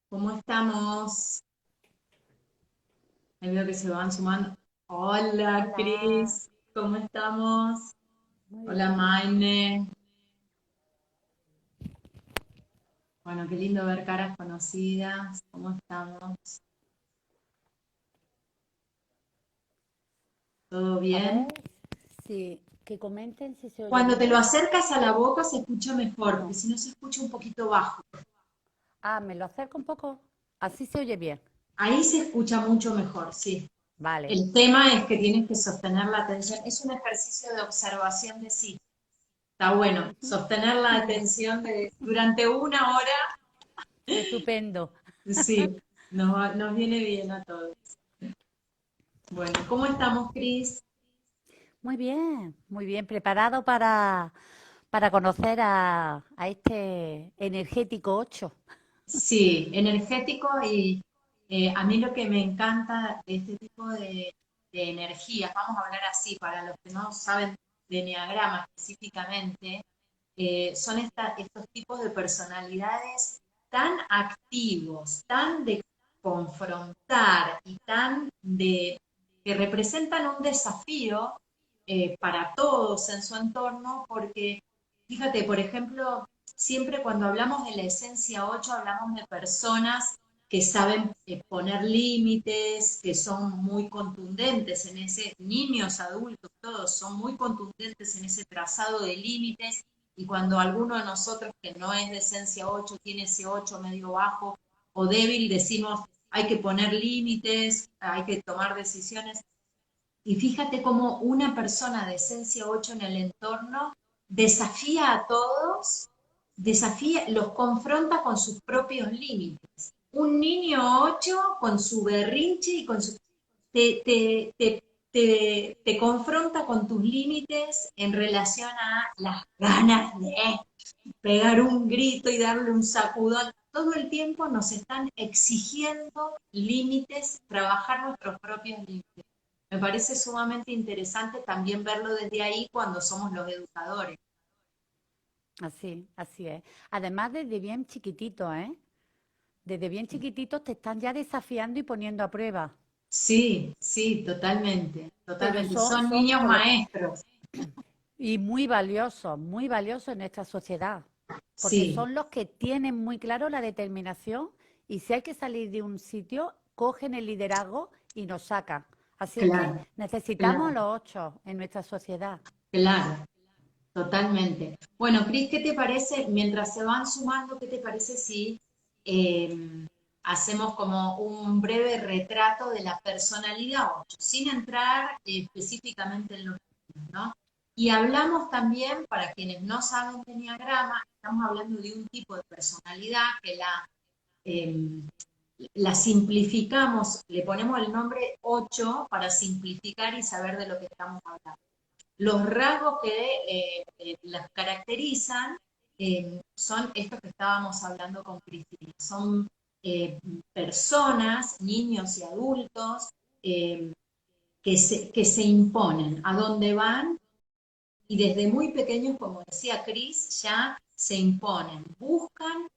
¿Cómo estamos? Ahí veo que se van sumando. Hola, Hola, Cris, ¿cómo estamos? muy Hola, bien. Maine. Bueno, qué lindo ver caras conocidas. ¿Cómo estamos? ¿Todo A bien? ver, si que comenten si se oye Cuando te lo bien. acercas a la boca se escucha mejor, porque No. si no se escucha un poquito bajo. Ah, me lo acerco un poco. Así se oye bien. Ahí se escucha mucho mejor, sí. Vale. El tema es que tienes que sostener la atención. Es un ejercicio de observación de sí. Está bueno, Ujú. sostener la atención durante una hora. Estupendo. Sí, nos viene bien a todos. Bueno, ¿cómo estamos, Cris? Muy bien, muy bien. Preparado para conocer a este energético 8. Sí, energético y a mí lo que me encanta de este tipo de energías, vamos a hablar así, para los que no saben de enneagrama específicamente, son estos tipos de personalidades tan activos, tan de confrontar y tan de que representan un desafío para todos en su entorno, porque fíjate, por ejemplo, siempre cuando hablamos de la esencia 8 hablamos de personas que saben poner límites, que son muy contundentes en ese, niños, adultos, todos son muy contundentes en ese trazado de límites, y cuando alguno de nosotros que no es de esencia 8 tiene ese 8 medio bajo o débil, decimos hay que poner límites, hay que tomar decisiones. Y fíjate cómo una persona de esencia 8 en el entorno desafía a todos, desafía, los confronta con sus propios límites. Un niño 8 con su berrinche y con su... Te, te, te, te confronta con tus límites en relación a las ganas de pegar un grito y darle un sacudón. Todo el tiempo nos están exigiendo límites, trabajar nuestros propios límites. Me parece sumamente interesante también verlo desde ahí cuando somos los educadores. Así es. Además, desde bien chiquitito, ¿eh? Desde bien chiquititos te están ya desafiando y poniendo a prueba. Sí, sí, totalmente, Pero totalmente. son, Son son niños por los maestros. Y muy valiosos en nuestra sociedad, porque Sí, son los que tienen muy claro la determinación y si hay que salir de un sitio, cogen el liderazgo y nos sacan. Así es que claro, necesitamos a claro, los 8 en nuestra sociedad. claro, totalmente. Bueno, Cris, ¿qué te parece? Mientras se van sumando, ¿qué te parece si hacemos como un breve retrato de la personalidad 8, sin entrar específicamente en los números, ¿no? Y hablamos también, para quienes no saben de enneagrama, estamos hablando de un tipo de personalidad que eh, la simplificamos, le ponemos el nombre 8 para simplificar y saber de lo que estamos hablando. Los rasgos que las caracterizan son estos que estábamos hablando con Cristina. Son eh, personas, niños y adultos, eh, que se imponen a dónde van y desde muy pequeños, como decía Cris, ya se imponen, buscan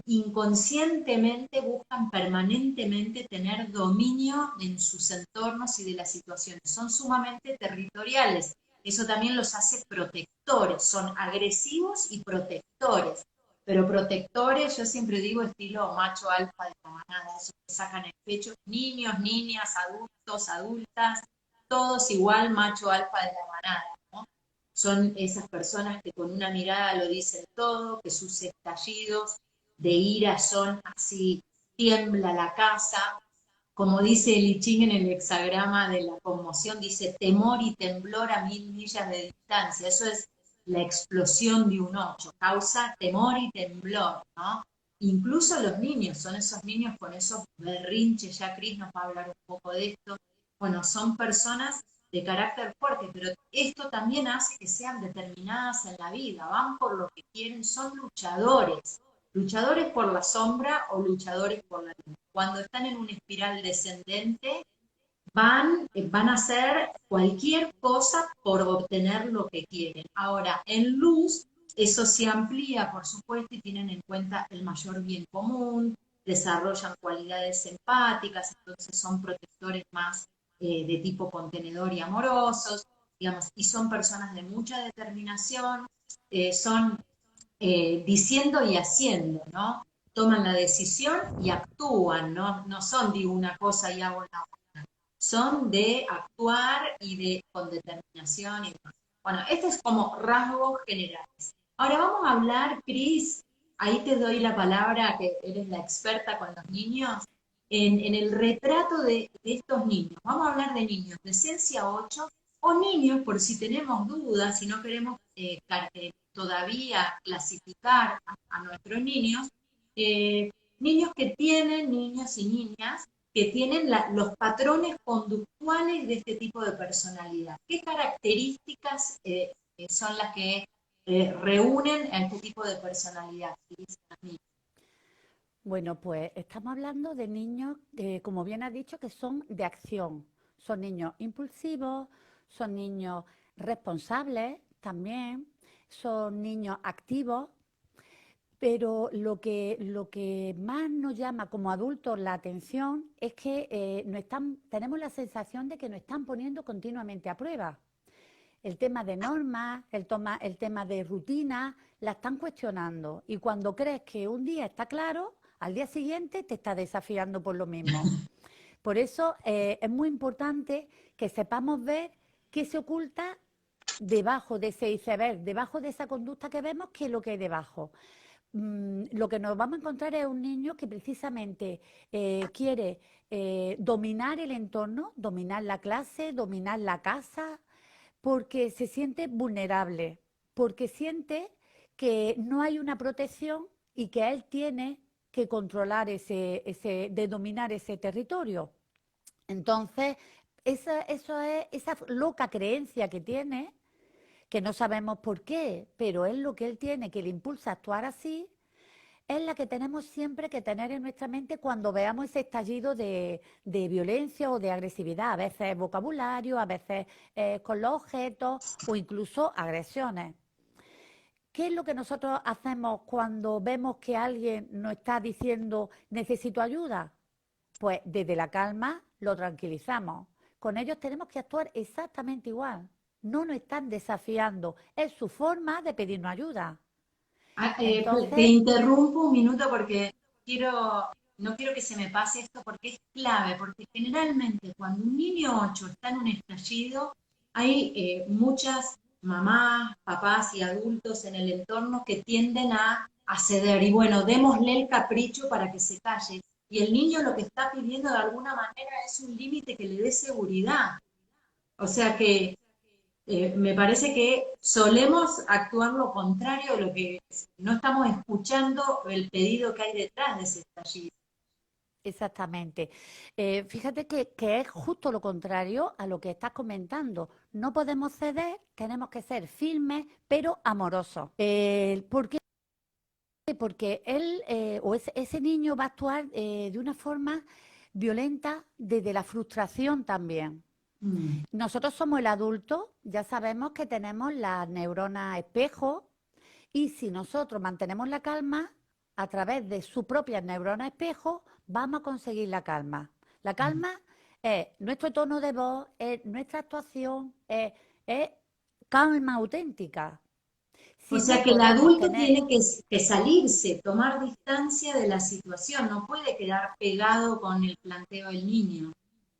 inconscientemente, buscan permanentemente tener dominio en sus entornos y de las situaciones. Son sumamente territoriales. Eso también los hace protectores, son agresivos y protectores. Pero protectores, yo siempre digo, estilo macho alfa de la manada, esos que sacan el pecho, niños, niñas, adultos, adultas, todos igual macho alfa de la manada, ¿no? Son esas personas que con una mirada lo dicen todo, que sus estallidos de ira son así, tiembla la casa. Como dice el I Ching en el hexagrama de la conmoción, dice temor y temblor a 1000 millas de distancia. Eso es la explosión de un 8, causa temor y temblor, ¿no? Incluso los niños, son esos niños con esos berrinches, ya Cris nos va a hablar un poco de esto. Bueno, son personas de carácter fuerte, pero esto también hace que sean determinadas en la vida, van por lo que quieren, son luchadores, luchadores por la sombra o luchadores por la luz. Cuando están en una espiral descendente, van a hacer cualquier cosa por obtener lo que quieren. Ahora, en luz, eso se amplía, por supuesto, y tienen en cuenta el mayor bien común, desarrollan cualidades empáticas, entonces son protectores más de tipo contenedor y amorosos, digamos, y son personas de mucha determinación, son diciendo y haciendo, ¿no? Toman la decisión y actúan, ¿no? No son digo una cosa y hago la otra, son de actuar y con determinación y demás. Bueno, este es como rasgos generales. Ahora vamos a hablar, Cris, ahí te doy la palabra, que eres la experta con los niños, en el retrato de estos niños. Vamos a hablar de niños de esencia 8 o niños, por si tenemos dudas, si no queremos todavía clasificar a nuestros niños, eh, niños que tienen, niños y niñas, que tienen los patrones conductuales de este tipo de personalidad. ¿Qué características son las que reúnen a este tipo de personalidad? Bueno, pues estamos hablando de niños, como bien has dicho, que son de acción. Son niños impulsivos, son niños responsables también, son niños activos, pero lo que más nos llama como adultos la atención es que tenemos la sensación de que nos están poniendo continuamente a prueba. El tema de normas, el tema de rutina, la están cuestionando. Y cuando crees que un día está claro, al día siguiente te está desafiando por lo mismo. Por eso es muy importante que sepamos ver qué se oculta debajo de ese iceberg, debajo de esa conducta que vemos, qué es lo que hay debajo. Lo que nos vamos a encontrar es un niño que precisamente quiere dominar el entorno, dominar la clase, dominar la casa, porque se siente vulnerable, porque siente que no hay una protección y que él tiene que controlar de dominar ese territorio. Entonces, eso es esa loca creencia que tiene, que no sabemos por qué, pero es lo que él tiene, que le impulsa a actuar así, es la que tenemos siempre que tener en nuestra mente cuando veamos ese estallido de violencia o de agresividad, a veces vocabulario, a veces con los objetos o incluso agresiones. ¿Qué es lo que nosotros hacemos cuando vemos que alguien nos está diciendo necesito ayuda? Pues desde la calma lo tranquilizamos. Con ellos tenemos que actuar exactamente igual. No nos están desafiando, es su forma de pedirnos ayuda. Te Entonces, interrumpo un minuto porque no quiero que se me pase esto porque es clave, porque generalmente cuando un niño 8 está en un estallido, hay muchas mamás, papás y adultos en el entorno que tienden a ceder y bueno, démosle el capricho para que se calle. Y el niño lo que está pidiendo de alguna manera es un límite que le dé seguridad. O sea que me parece que solemos actuar lo contrario de lo que no estamos escuchando el pedido que hay detrás de ese estallido. exactamente. Fíjate que es justo lo contrario a lo que estás comentando. No podemos ceder, tenemos que ser firmes, pero amorosos. ¿Por qué? Porque él ese niño va a actuar de una forma violenta desde la frustración también. Mm. Nosotros somos el adulto, ya sabemos que tenemos las neuronas espejo y si nosotros mantenemos la calma, a través de su propia neurona espejo, vamos a conseguir la calma. La calma es nuestro tono de voz, es nuestra actuación, es calma auténtica. O Si sea no que el podemos adulto tener, tiene que salirse, tomar distancia de la situación, no puede quedar pegado con el planteo del niño.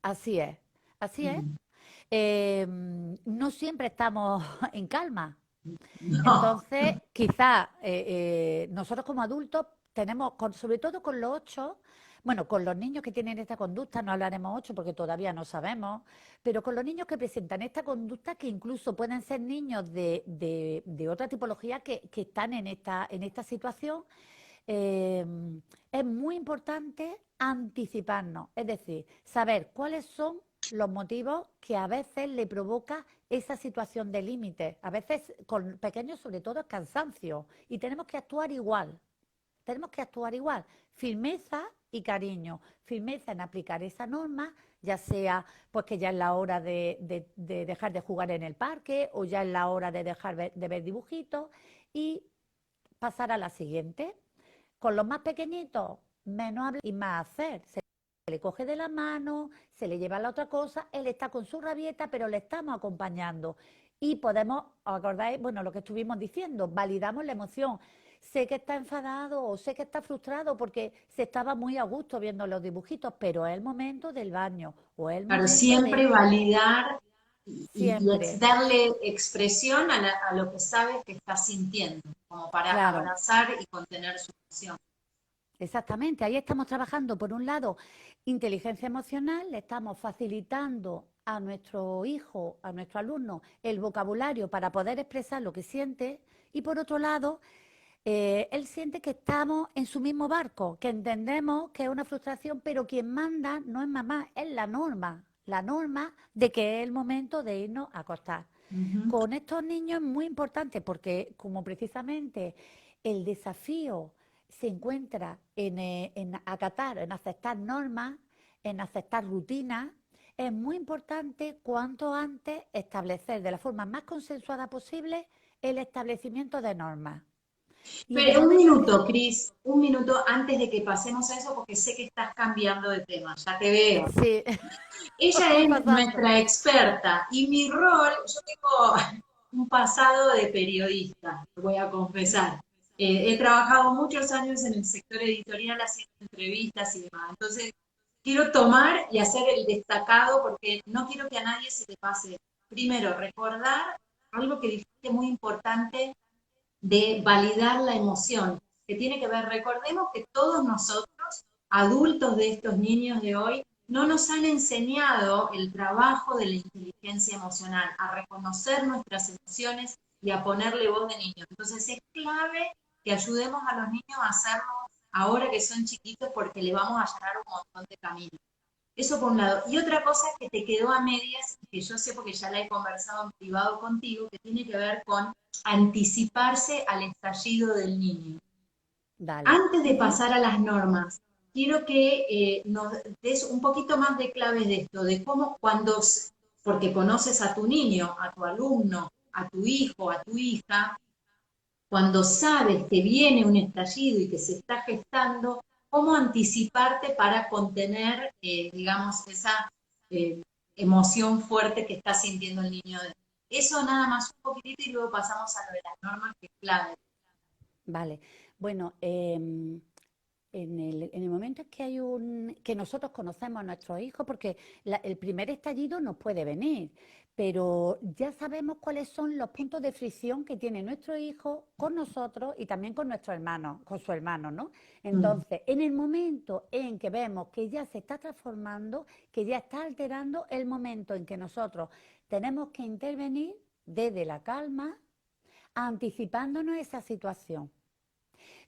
así es, así es. Mm. No siempre estamos en calma. No. Entonces, quizá nosotros como adultos tenemos, sobre todo con los 8, bueno, con los niños que tienen esta conducta, no hablaremos 8 porque todavía no sabemos, pero con los niños que presentan esta conducta, que incluso pueden ser niños de otra tipología que están en esta situación, eh, es muy importante anticiparnos, es decir, saber cuáles son los motivos que a veces le provoca esa situación de límite. A veces con pequeños sobre todo es cansancio y tenemos que actuar igual. Tenemos que actuar igual. Firmeza y cariño. Firmeza en aplicar esa norma, ya sea pues que ya es la hora de dejar de jugar en el parque o ya es la hora de dejar de ver dibujitos y pasar a la siguiente. Con los más pequeñitos, menos hablar y más hacer. Se le coge de la mano, se le lleva la otra cosa, él está con su rabieta, pero le estamos acompañando. Y podemos, ¿os acordáis? Bueno, lo que estuvimos diciendo, validamos la emoción. Sé que está enfadado o sé que está frustrado porque se estaba muy a gusto viendo los dibujitos, pero es el momento del baño o es el Claro, momento de siempre validar y siempre. darle expresión a lo que sabes que está sintiendo, como para Claro, abrazar y contener su emoción. exactamente. Ahí estamos trabajando, por un lado, inteligencia emocional, le estamos facilitando a nuestro hijo, a nuestro alumno, el vocabulario para poder expresar lo que siente y por otro lado, él siente que estamos en su mismo barco, que entendemos que es una frustración, pero quien manda no es mamá, es la norma de que es el momento de irnos a acostar. Ujú. Con estos niños es muy importante porque como precisamente el desafío se encuentra en acatar, en aceptar normas, en aceptar rutinas, es muy importante cuanto antes establecer de la forma más consensuada posible el establecimiento de normas. Y en el Pero un momento en que... minuto, Cris, un minuto antes de que pasemos a eso, porque sé que estás cambiando de tema, ya te veo. Sí, Ella voy es pasando. nuestra experta y mi rol, yo tengo un pasado de periodista, lo voy a confesar. He trabajado muchos años en el sector editorial haciendo entrevistas y demás. Entonces, quiero tomar y hacer el destacado porque no quiero que a nadie se le pase. Primero, recordar algo que dijiste muy importante de validar la emoción, que tiene que ver, recordemos que todos nosotros, adultos de estos niños de hoy, no nos han enseñado el trabajo de la inteligencia emocional, a reconocer nuestras emociones y a ponerle voz de niños. Entonces es clave que ayudemos a los niños a hacerlo ahora que son chiquitos porque le vamos a llenar un montón de caminos. Eso por un lado. Y otra cosa que te quedó a medias, que yo sé porque ya la he conversado en privado contigo, que tiene que ver con anticiparse al estallido del niño. Dale. Antes de Ujú. pasar a las normas, quiero que nos des un poquito más de claves de esto, de cómo cuando, porque conoces a tu niño, a tu alumno, a tu hijo, a tu hija, cuando sabes que viene un estallido y que se está gestando, cómo anticiparte para contener, digamos, esa eh, emoción fuerte que está sintiendo el niño. Eso nada más un poquitito y luego pasamos a lo de las normas, que es clave. Vale. Bueno, en el momento en que hay que nosotros conocemos a nuestros hijos, porque el primer estallido nos puede venir, pero ya sabemos cuáles son los puntos de fricción que tiene nuestro hijo con nosotros y también con nuestro hermano, con su hermano, ¿no? Mm. Entonces, en el momento en que vemos que ya se está transformando, que ya está alterando, el momento en que nosotros tenemos que intervenir desde la calma, anticipándonos esa situación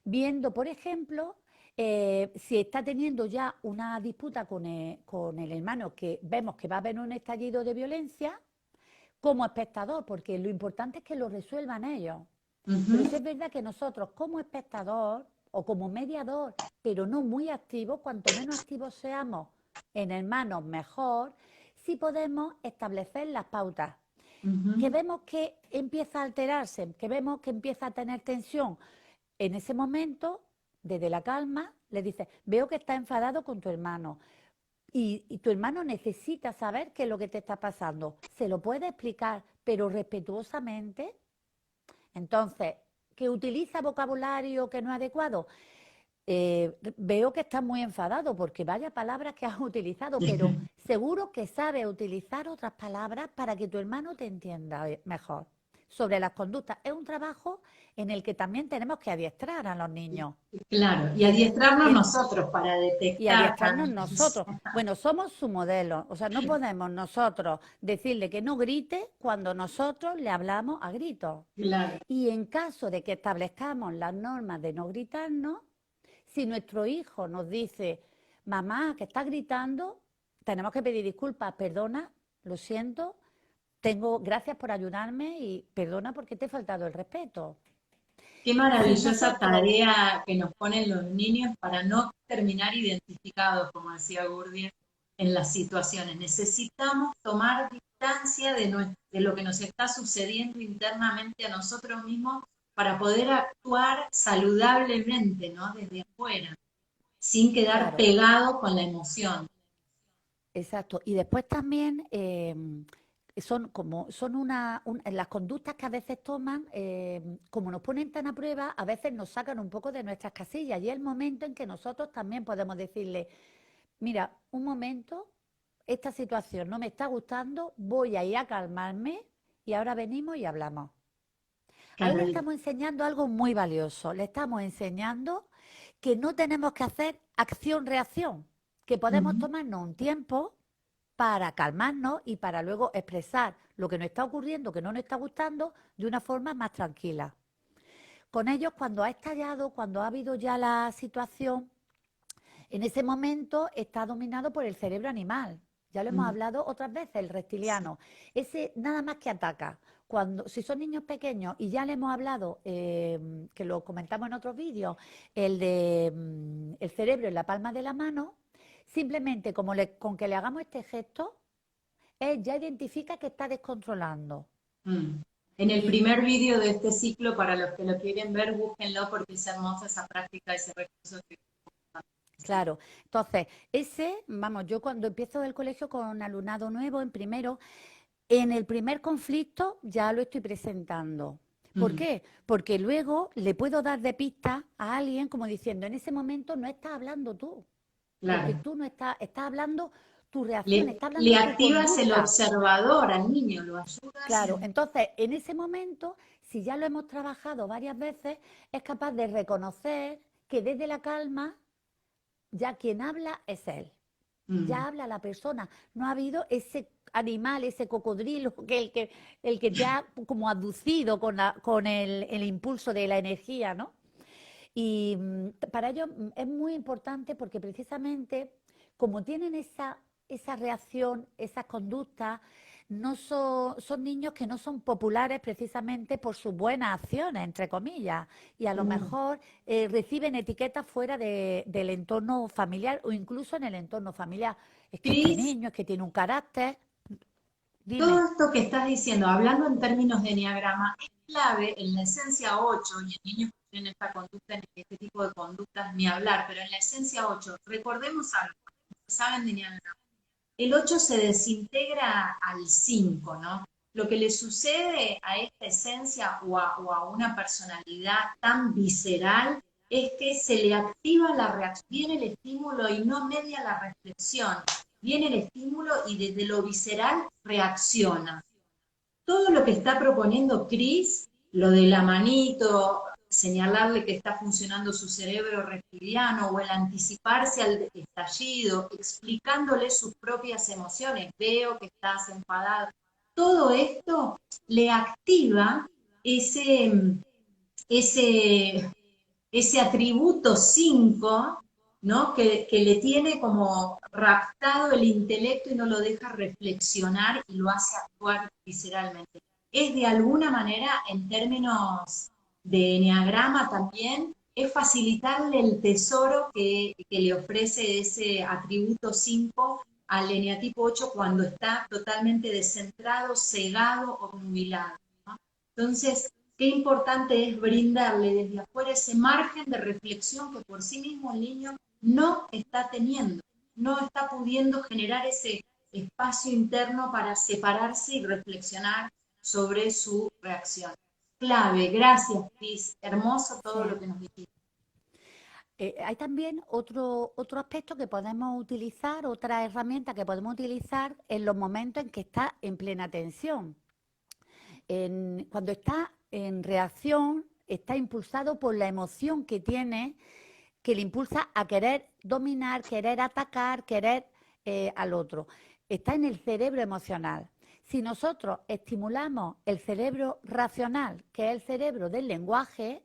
viendo, por ejemplo, si está teniendo ya una disputa con el hermano, que vemos que va a haber un estallido de violencia, como espectador, porque lo importante es que lo resuelvan ellos. Pero Ujú. sí es verdad que nosotros como espectador o como mediador, pero no muy activo, cuanto menos activos seamos en hermanos, mejor, sí podemos establecer las pautas. Que Ujú. vemos que empieza a alterarse, que vemos que empieza a tener tensión, en ese momento, desde la calma, le dices, veo que estás enfadado con tu hermano y tu hermano necesita saber qué es lo que te está pasando. Se lo puede explicar, pero respetuosamente. Entonces, que utiliza vocabulario que no es adecuado. Veo que estás muy enfadado porque vaya palabras que has utilizado, pero seguro que sabes utilizar otras palabras para que tu hermano te entienda mejor. Sobre las conductas, es un trabajo en el que también tenemos que adiestrar a los niños. Claro, y En, adiestrarnos en- nosotros para y detectar adiestrarnos también. nosotros. Bueno, somos su modelo, o sea, no podemos nosotros decirle que no grite cuando nosotros le hablamos a gritos. Claro. Y en caso de que establezcamos las normas de no gritarnos, si nuestro hijo nos dice, mamá, que está gritando, tenemos que pedir disculpas, perdona, lo siento, gracias por ayudarme y perdona porque te he faltado el respeto. Qué Si maravillosa nosotros, tarea que nos ponen los niños para no terminar identificados, como decía Gurdjieff, en las situaciones. Necesitamos tomar distancia de lo que nos está sucediendo internamente a nosotros mismos para poder actuar saludablemente, ¿no? Desde afuera. sin quedar claro. pegado con la emoción. Exacto. Y después también las conductas que a veces toman, como nos ponen tan a prueba, a veces nos sacan un poco de nuestras casillas. Y es el momento en que nosotros también podemos decirle, mira, un momento, esta situación no me está gustando, voy a ir a calmarme y ahora venimos y hablamos. Ahí le Carolina. estamos enseñando algo muy valioso. Le estamos enseñando que no tenemos que hacer acción-reacción, que podemos Ujú. tomarnos un tiempo para calmarnos y para luego expresar lo que nos está ocurriendo, que no nos está gustando, de una forma más tranquila. Con ellos, cuando ha estallado, cuando ha habido ya la situación, en ese momento está dominado por el cerebro animal. Ya lo hemos Mm, hablado otras veces, el sí. reptiliano. Ese nada más que ataca. Si son niños pequeños, y ya le hemos hablado, que lo comentamos en otros vídeos, el cerebro en la palma de la mano, simplemente con que le hagamos este gesto, él ya identifica que está descontrolando. Mm. En el Y primer vídeo de este ciclo, para los que lo quieren ver, búsquenlo porque es hermosa esa práctica, ese recurso que sí. claro, entonces, vamos, yo cuando empiezo el colegio con alumnado nuevo en primero, en el primer conflicto ya lo estoy presentando. ¿Por Mm, qué? Porque luego le puedo dar de pista a alguien como diciendo, en ese momento no estás hablando tú, porque claro. tú no estás hablando tu reacción, Le, estás le hablando tu activas el conducta. observador al niño, lo ayudas Claro, en... entonces en ese momento, si ya lo hemos trabajado varias veces, es capaz de reconocer que desde la calma ya quien habla es él. Mm. Ya habla la persona, no ha habido ese animal, ese cocodrilo el que te ha como aducido con el impulso de la energía, ¿no? Y para ello es muy importante porque precisamente como tienen esa reacción, esas conductas, no son niños que no son populares precisamente por sus buenas acciones, entre comillas, y a lo Claro. mejor reciben etiquetas fuera del entorno familiar o incluso en el entorno familiar. Es que este Cris, niño es que tiene un carácter, dime, todo esto que estás diciendo, hablando en términos de enneagrama, es clave en la esencia 8 y en niños que tienen esta conducta, en este tipo de conductas, ni hablar, pero en la esencia 8 recordemos algo, saben de enneagrama. El 8 se desintegra al 5, ¿no? Lo que le sucede a esta esencia o a una personalidad tan visceral es que se le activa la reacción, viene el estímulo y no media la reflexión, viene el estímulo y desde lo visceral reacciona. Todo lo que está proponiendo Chris, lo de la manito, señalarle que está funcionando su cerebro reptiliano o el anticiparse al estallido, explicándole sus propias emociones, veo que estás enfadado, todo esto le activa ese, ese, ese atributo 5, ¿no? Que le tiene como raptado el intelecto y no lo deja reflexionar y lo hace actuar visceralmente. Es de alguna manera, en términos de enneagrama también, es facilitarle el tesoro que le ofrece ese atributo 5 al eneatipo 8 cuando está totalmente descentrado, cegado o nubilado, ¿no? Entonces, qué importante es brindarle desde afuera ese margen de reflexión que por sí mismo el niño no está teniendo, no está pudiendo generar ese espacio interno para separarse y reflexionar sobre su reacción. Clave, gracias, Cris. Hermoso todo lo sí. que nos dijiste. Hay también otro aspecto que podemos utilizar, otra herramienta que podemos utilizar en los momentos en que está en plena tensión. Cuando está en reacción, está impulsado por la emoción que tiene, que le impulsa a querer dominar, querer atacar, querer al otro. Está en el cerebro emocional. Si nosotros estimulamos el cerebro racional, que es el cerebro del lenguaje,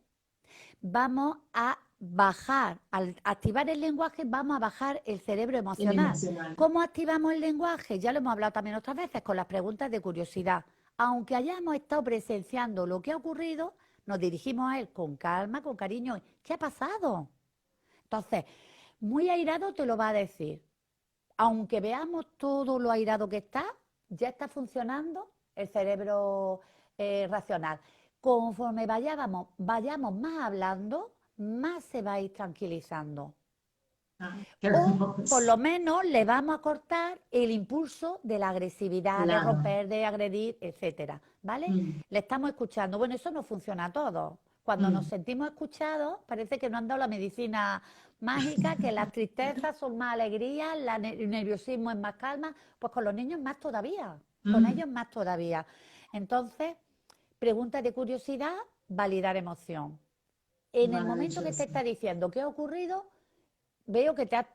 vamos a bajar, al activar el lenguaje, vamos a bajar el cerebro El emocional. emocional. ¿Cómo activamos el lenguaje? Ya lo hemos hablado también otras veces con las preguntas de curiosidad. Aunque hayamos estado presenciando lo que ha ocurrido, nos dirigimos a él con calma, con cariño. ¿Qué ha pasado? Entonces, muy airado te lo va a decir. Aunque veamos todo lo airado que está, ya está funcionando el cerebro racional. Conforme vayamos más hablando, más se va a ir tranquilizando. Ah, qué O por hermoso. lo menos le vamos a cortar el impulso de la agresividad, de Claro. romper, de agredir, etcétera, ¿vale? Mm, Le estamos escuchando. Bueno, eso no funciona a todos. Cuando nos mm. sentimos escuchados, parece que nos han dado la medicina mágica, que las tristezas son más alegrías, el nerviosismo es más calma, pues con los niños más todavía, con Mm, ellos más todavía. Entonces, pregunta de curiosidad, validar emoción. En el momento que te maravilloso. está diciendo qué ha ocurrido, veo que te has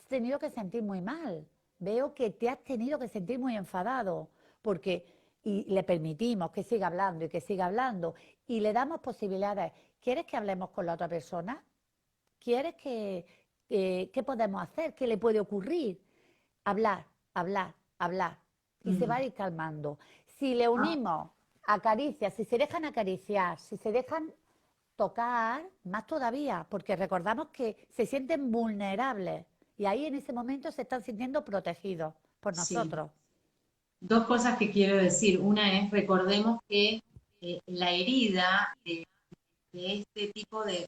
tenido que sentir muy mal, veo que te has tenido que sentir muy enfadado, porque y le permitimos que siga hablando y que siga hablando y le damos posibilidades. ¿Quieres que hablemos con la otra persona? ¿Quieres qué podemos hacer? ¿Qué le puede ocurrir? Hablar, hablar, hablar. Y se va Mm. a ir calmando. Si le Ah, unimos acaricias, si se dejan acariciar, si se dejan tocar, más todavía, porque recordamos que se sienten vulnerables y ahí en ese momento se están sintiendo protegidos por sí. nosotros. Dos cosas que quiero decir. Una es, recordemos que la herida de este tipo de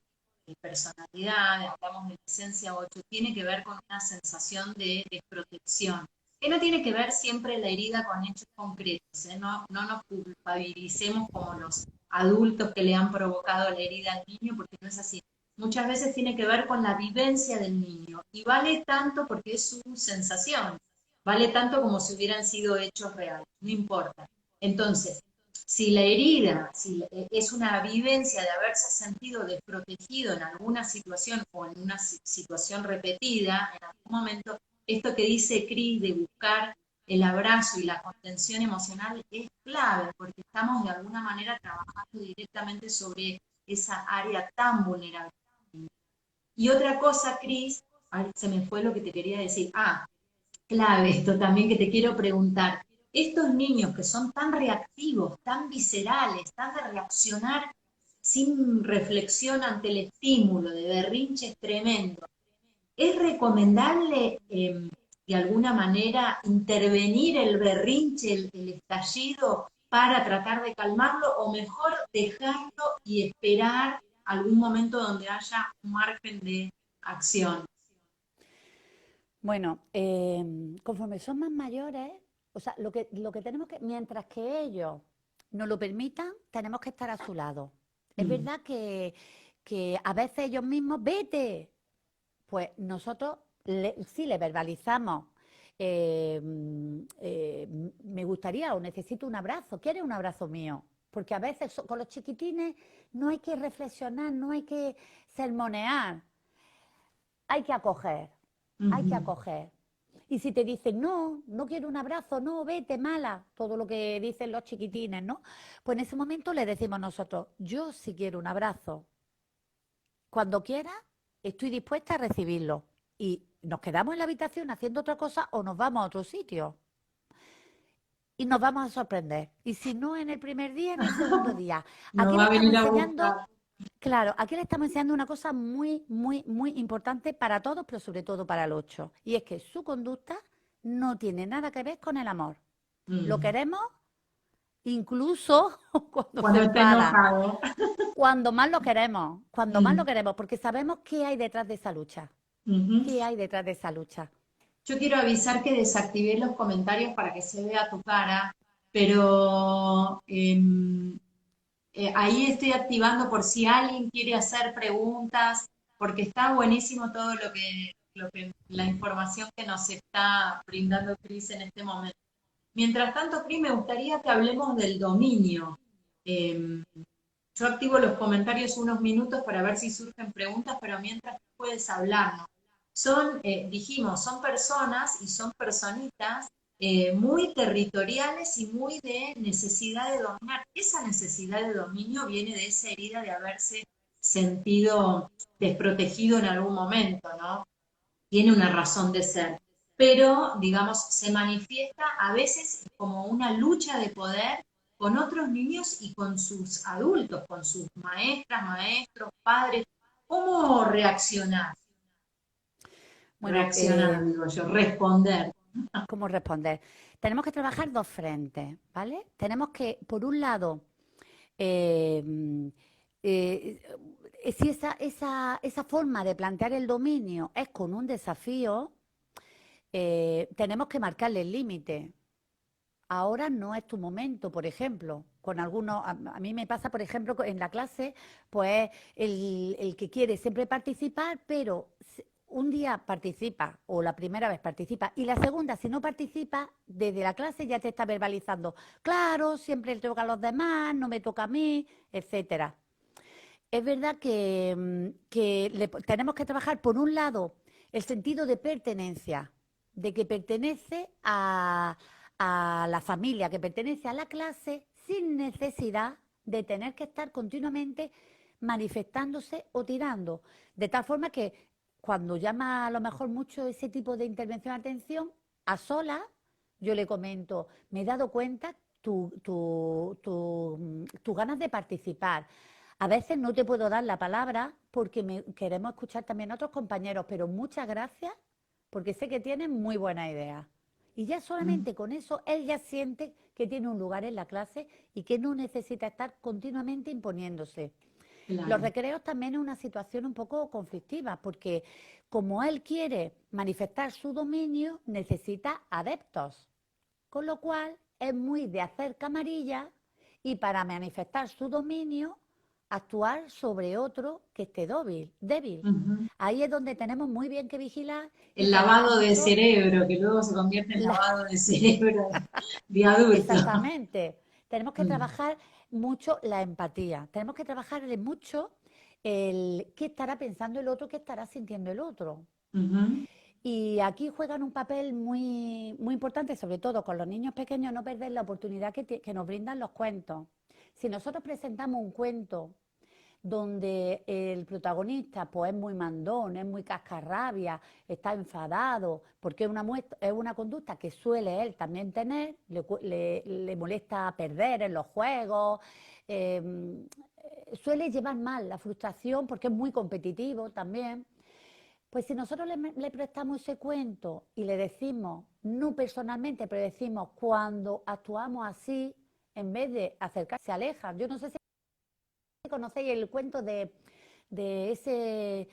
personalidad, hablamos de licencia 8, tiene que ver con una sensación de desprotección, que no tiene que ver siempre la herida con hechos concretos, ¿eh? No, no nos culpabilicemos como los adultos que le han provocado la herida al niño, porque no es así. Muchas veces tiene que ver con la vivencia del niño y vale tanto porque es su sensación, vale tanto como si hubieran sido hechos reales, no importa. Entonces, si la herida es una vivencia de haberse sentido desprotegido en alguna situación o en una situación repetida en algún momento, esto que dice Cris de buscar el abrazo y la contención emocional es clave porque estamos de alguna manera trabajando directamente sobre esa área tan vulnerable. Y otra cosa, Cris, se me fue lo que te quería decir. Ah, clave esto también que te quiero preguntar. Estos niños que son tan reactivos, tan viscerales, tan de reaccionar sin reflexión ante el estímulo, de berrinches tremendos, ¿es recomendable de alguna manera intervenir el berrinche, el estallido para tratar de calmarlo o mejor dejarlo y esperar algún momento donde haya un margen de acción? Bueno, conforme son más mayores, o sea, lo que tenemos que, mientras que ellos nos lo permitan, tenemos que estar a su lado. Es Mm, verdad que a veces ellos mismos, vete, pues nosotros sí le verbalizamos. Me gustaría o necesito un abrazo, ¿quieres un abrazo mío? Porque a veces con los chiquitines no hay que reflexionar, no hay que sermonear, hay que acoger, hay que ujú. acoger. Y si te dicen, no, no quiero un abrazo, no, vete, mala, todo lo que dicen los chiquitines, ¿no? Pues en ese momento le decimos nosotros, yo sí quiero un abrazo. Cuando quiera, estoy dispuesta a recibirlo. Y nos quedamos en la habitación haciendo otra cosa o nos vamos a otro sitio. Y nos vamos a sorprender. Y si no en el primer día, en el segundo día. Nos Aquí va le a estamos venir a enseñando, buscar. claro, aquí le estamos enseñando una cosa muy, muy, muy importante para todos, pero sobre todo para el 8. Y es que su conducta no tiene nada que ver con el amor. Lo Mm. queremos incluso cuando se Cuando está enfada. enojado. Cuando más lo Mm, queremos, porque sabemos qué hay detrás de esa lucha. ujú. ¿Qué hay detrás de esa lucha? Yo quiero avisar que desactivé los comentarios para que se vea tu cara, pero ahí estoy activando por si alguien quiere hacer preguntas, porque está buenísimo todo la información que nos está brindando Cris en este momento. Mientras tanto, Cris, me gustaría que hablemos del dominio. Eh, yo activo los comentarios unos minutos para ver si surgen preguntas, pero mientras puedes hablarnos. Son, dijimos, son personas y son personitas muy territoriales y muy de necesidad de dominar. Esa necesidad de dominio viene de esa herida de haberse sentido desprotegido en algún momento, ¿no? Tiene una razón de ser, pero, digamos, se manifiesta a veces como una lucha de poder con otros niños y con sus adultos, con sus maestras, maestros, padres. ¿Cómo reaccionar? Bueno, Reaccionar, digo yo, responder. ¿cómo responder? Tenemos que trabajar dos frentes, ¿vale? Tenemos que, por un lado, eh, eh, si esa forma de plantear el dominio es con un desafío, tenemos que marcarle el límite. Ahora no es tu momento, por ejemplo. Con algunos, a mí me pasa, por ejemplo, en la clase, pues el que quiere siempre participar, pero un día participa, o la primera vez participa, y la segunda, si no participa, desde la clase ya te está verbalizando, claro, siempre le toca a los demás, no me toca a mí, etcétera. Es verdad que tenemos que trabajar, por un lado, el sentido de pertenencia, de que pertenece a la familia, que pertenece a la clase, sin necesidad de tener que estar continuamente manifestándose o tirando. De tal forma que cuando llama a lo mejor mucho ese tipo de intervención de atención, a solas, yo le comento, me he dado cuenta tus ganas de participar. A veces no te puedo dar la palabra porque queremos escuchar también a otros compañeros, pero muchas gracias porque sé que tienen muy buena idea. Y ya Mm, solamente con eso, él ya siente que tiene un lugar en la clase y que no necesita estar continuamente imponiéndose. Los claro. recreos también es una situación un poco conflictiva, porque como él quiere manifestar su dominio, necesita adeptos. Con lo cual es muy de hacer camarilla y para manifestar su dominio, actuar sobre otro que esté débil. Ujú. Ahí es donde tenemos muy bien que vigilar y El trabajar lavado de mucho cerebro, que luego se convierte en la, lavado de cerebro de adulto. exactamente. Tenemos que Mm, trabajar mucho la empatía. Tenemos que trabajar mucho el qué estará pensando el otro, qué estará sintiendo el otro. ujú. Y aquí juegan un papel muy, muy importante, sobre todo con los niños pequeños, no perder la oportunidad que nos brindan los cuentos. Si nosotros presentamos un cuento donde el protagonista pues, es muy mandón, es muy cascarrabia, está enfadado, porque es una conducta que suele él también tener, le molesta perder en los juegos, eh, suele llevar mal la frustración porque es muy competitivo también. Pues si nosotros le prestamos ese cuento y le decimos, no personalmente, pero decimos cuando actuamos así, en vez de acercarse, se alejan. Yo no sé si conocéis el cuento de ese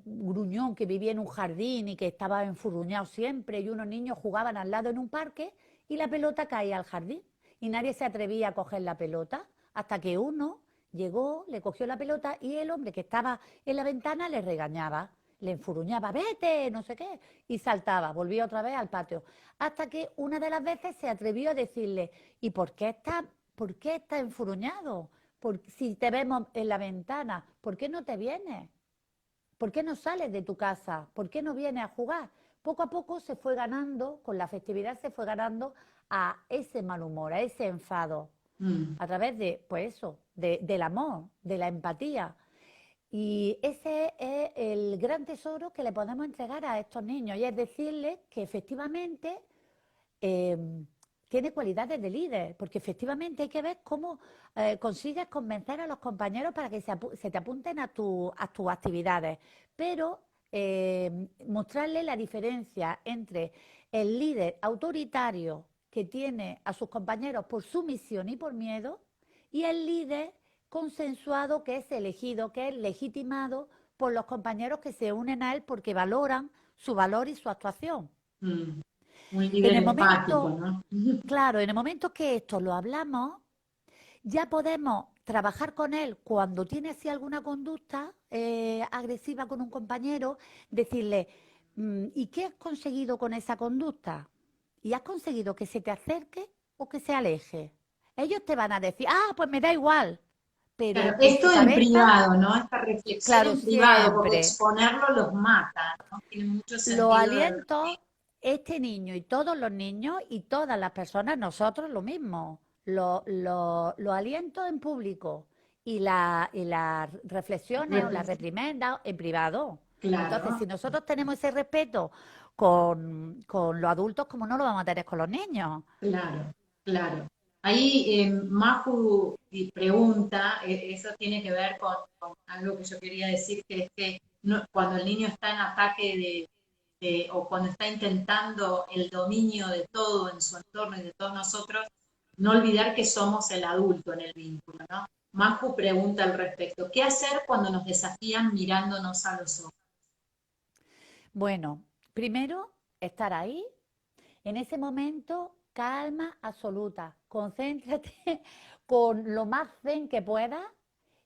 gruñón que vivía en un jardín y que estaba enfurruñado siempre y unos niños jugaban al lado en un parque y la pelota caía al jardín y nadie se atrevía a coger la pelota hasta que uno llegó, le cogió la pelota y el hombre que estaba en la ventana le regañaba, le enfurruñaba, vete, no sé qué, y saltaba, volvía otra vez al patio. Hasta que una de las veces se atrevió a decirle, ¿y por qué estás enfurruñado? Si te vemos en la ventana, ¿por qué no te vienes? ¿Por qué no sales de tu casa? ¿Por qué no vienes a jugar? Poco a poco se fue ganando, con la festividad se fue ganando a ese mal humor, a ese enfado, Mm. a través de, pues eso, del amor, de la empatía. Y ese es el gran tesoro que le podemos entregar a estos niños, y es decirles que efectivamente eh, tiene cualidades de líder, porque efectivamente hay que ver cómo consigues convencer a los compañeros para que se te apunten a tus actividades, pero mostrarle la diferencia entre el líder autoritario que tiene a sus compañeros por sumisión y por miedo y el líder consensuado que es elegido, que es legitimado por los compañeros que se unen a él porque valoran su valor y su actuación. Mm. Un En líder el empático, momento, ¿no? claro, en el momento que esto lo hablamos, ya podemos trabajar con él cuando tiene así alguna conducta agresiva con un compañero, decirle, ¿y qué has conseguido con esa conducta? ¿Y has conseguido que se te acerque o que se aleje? Ellos te van a decir, pues me da igual, Claro, pero en esto su en cabeza, privado, ¿no? Esta reflexión claro, en privado, porque siempre exponerlo los mata, ¿no? Tiene mucho los sentido de... alientos, este niño y todos los niños y todas las personas, nosotros lo mismo, los alientos en público y las reflexiones o las reprimendas en privado. Entonces, Claro, si nosotros tenemos ese respeto con los adultos, ¿cómo no lo vamos a tener con los niños? claro, claro. Ahí Maju pregunta, eso tiene que ver con algo que yo quería decir, que es que cuando el niño está en ataque o cuando está intentando el dominio de todo en su entorno y de todos nosotros, no olvidar que somos el adulto en el vínculo, ¿no? Maju pregunta al respecto, ¿qué hacer cuando nos desafían mirándonos a los ojos? Bueno, primero, estar ahí. En ese momento, calma absoluta. Concéntrate con lo más zen que puedas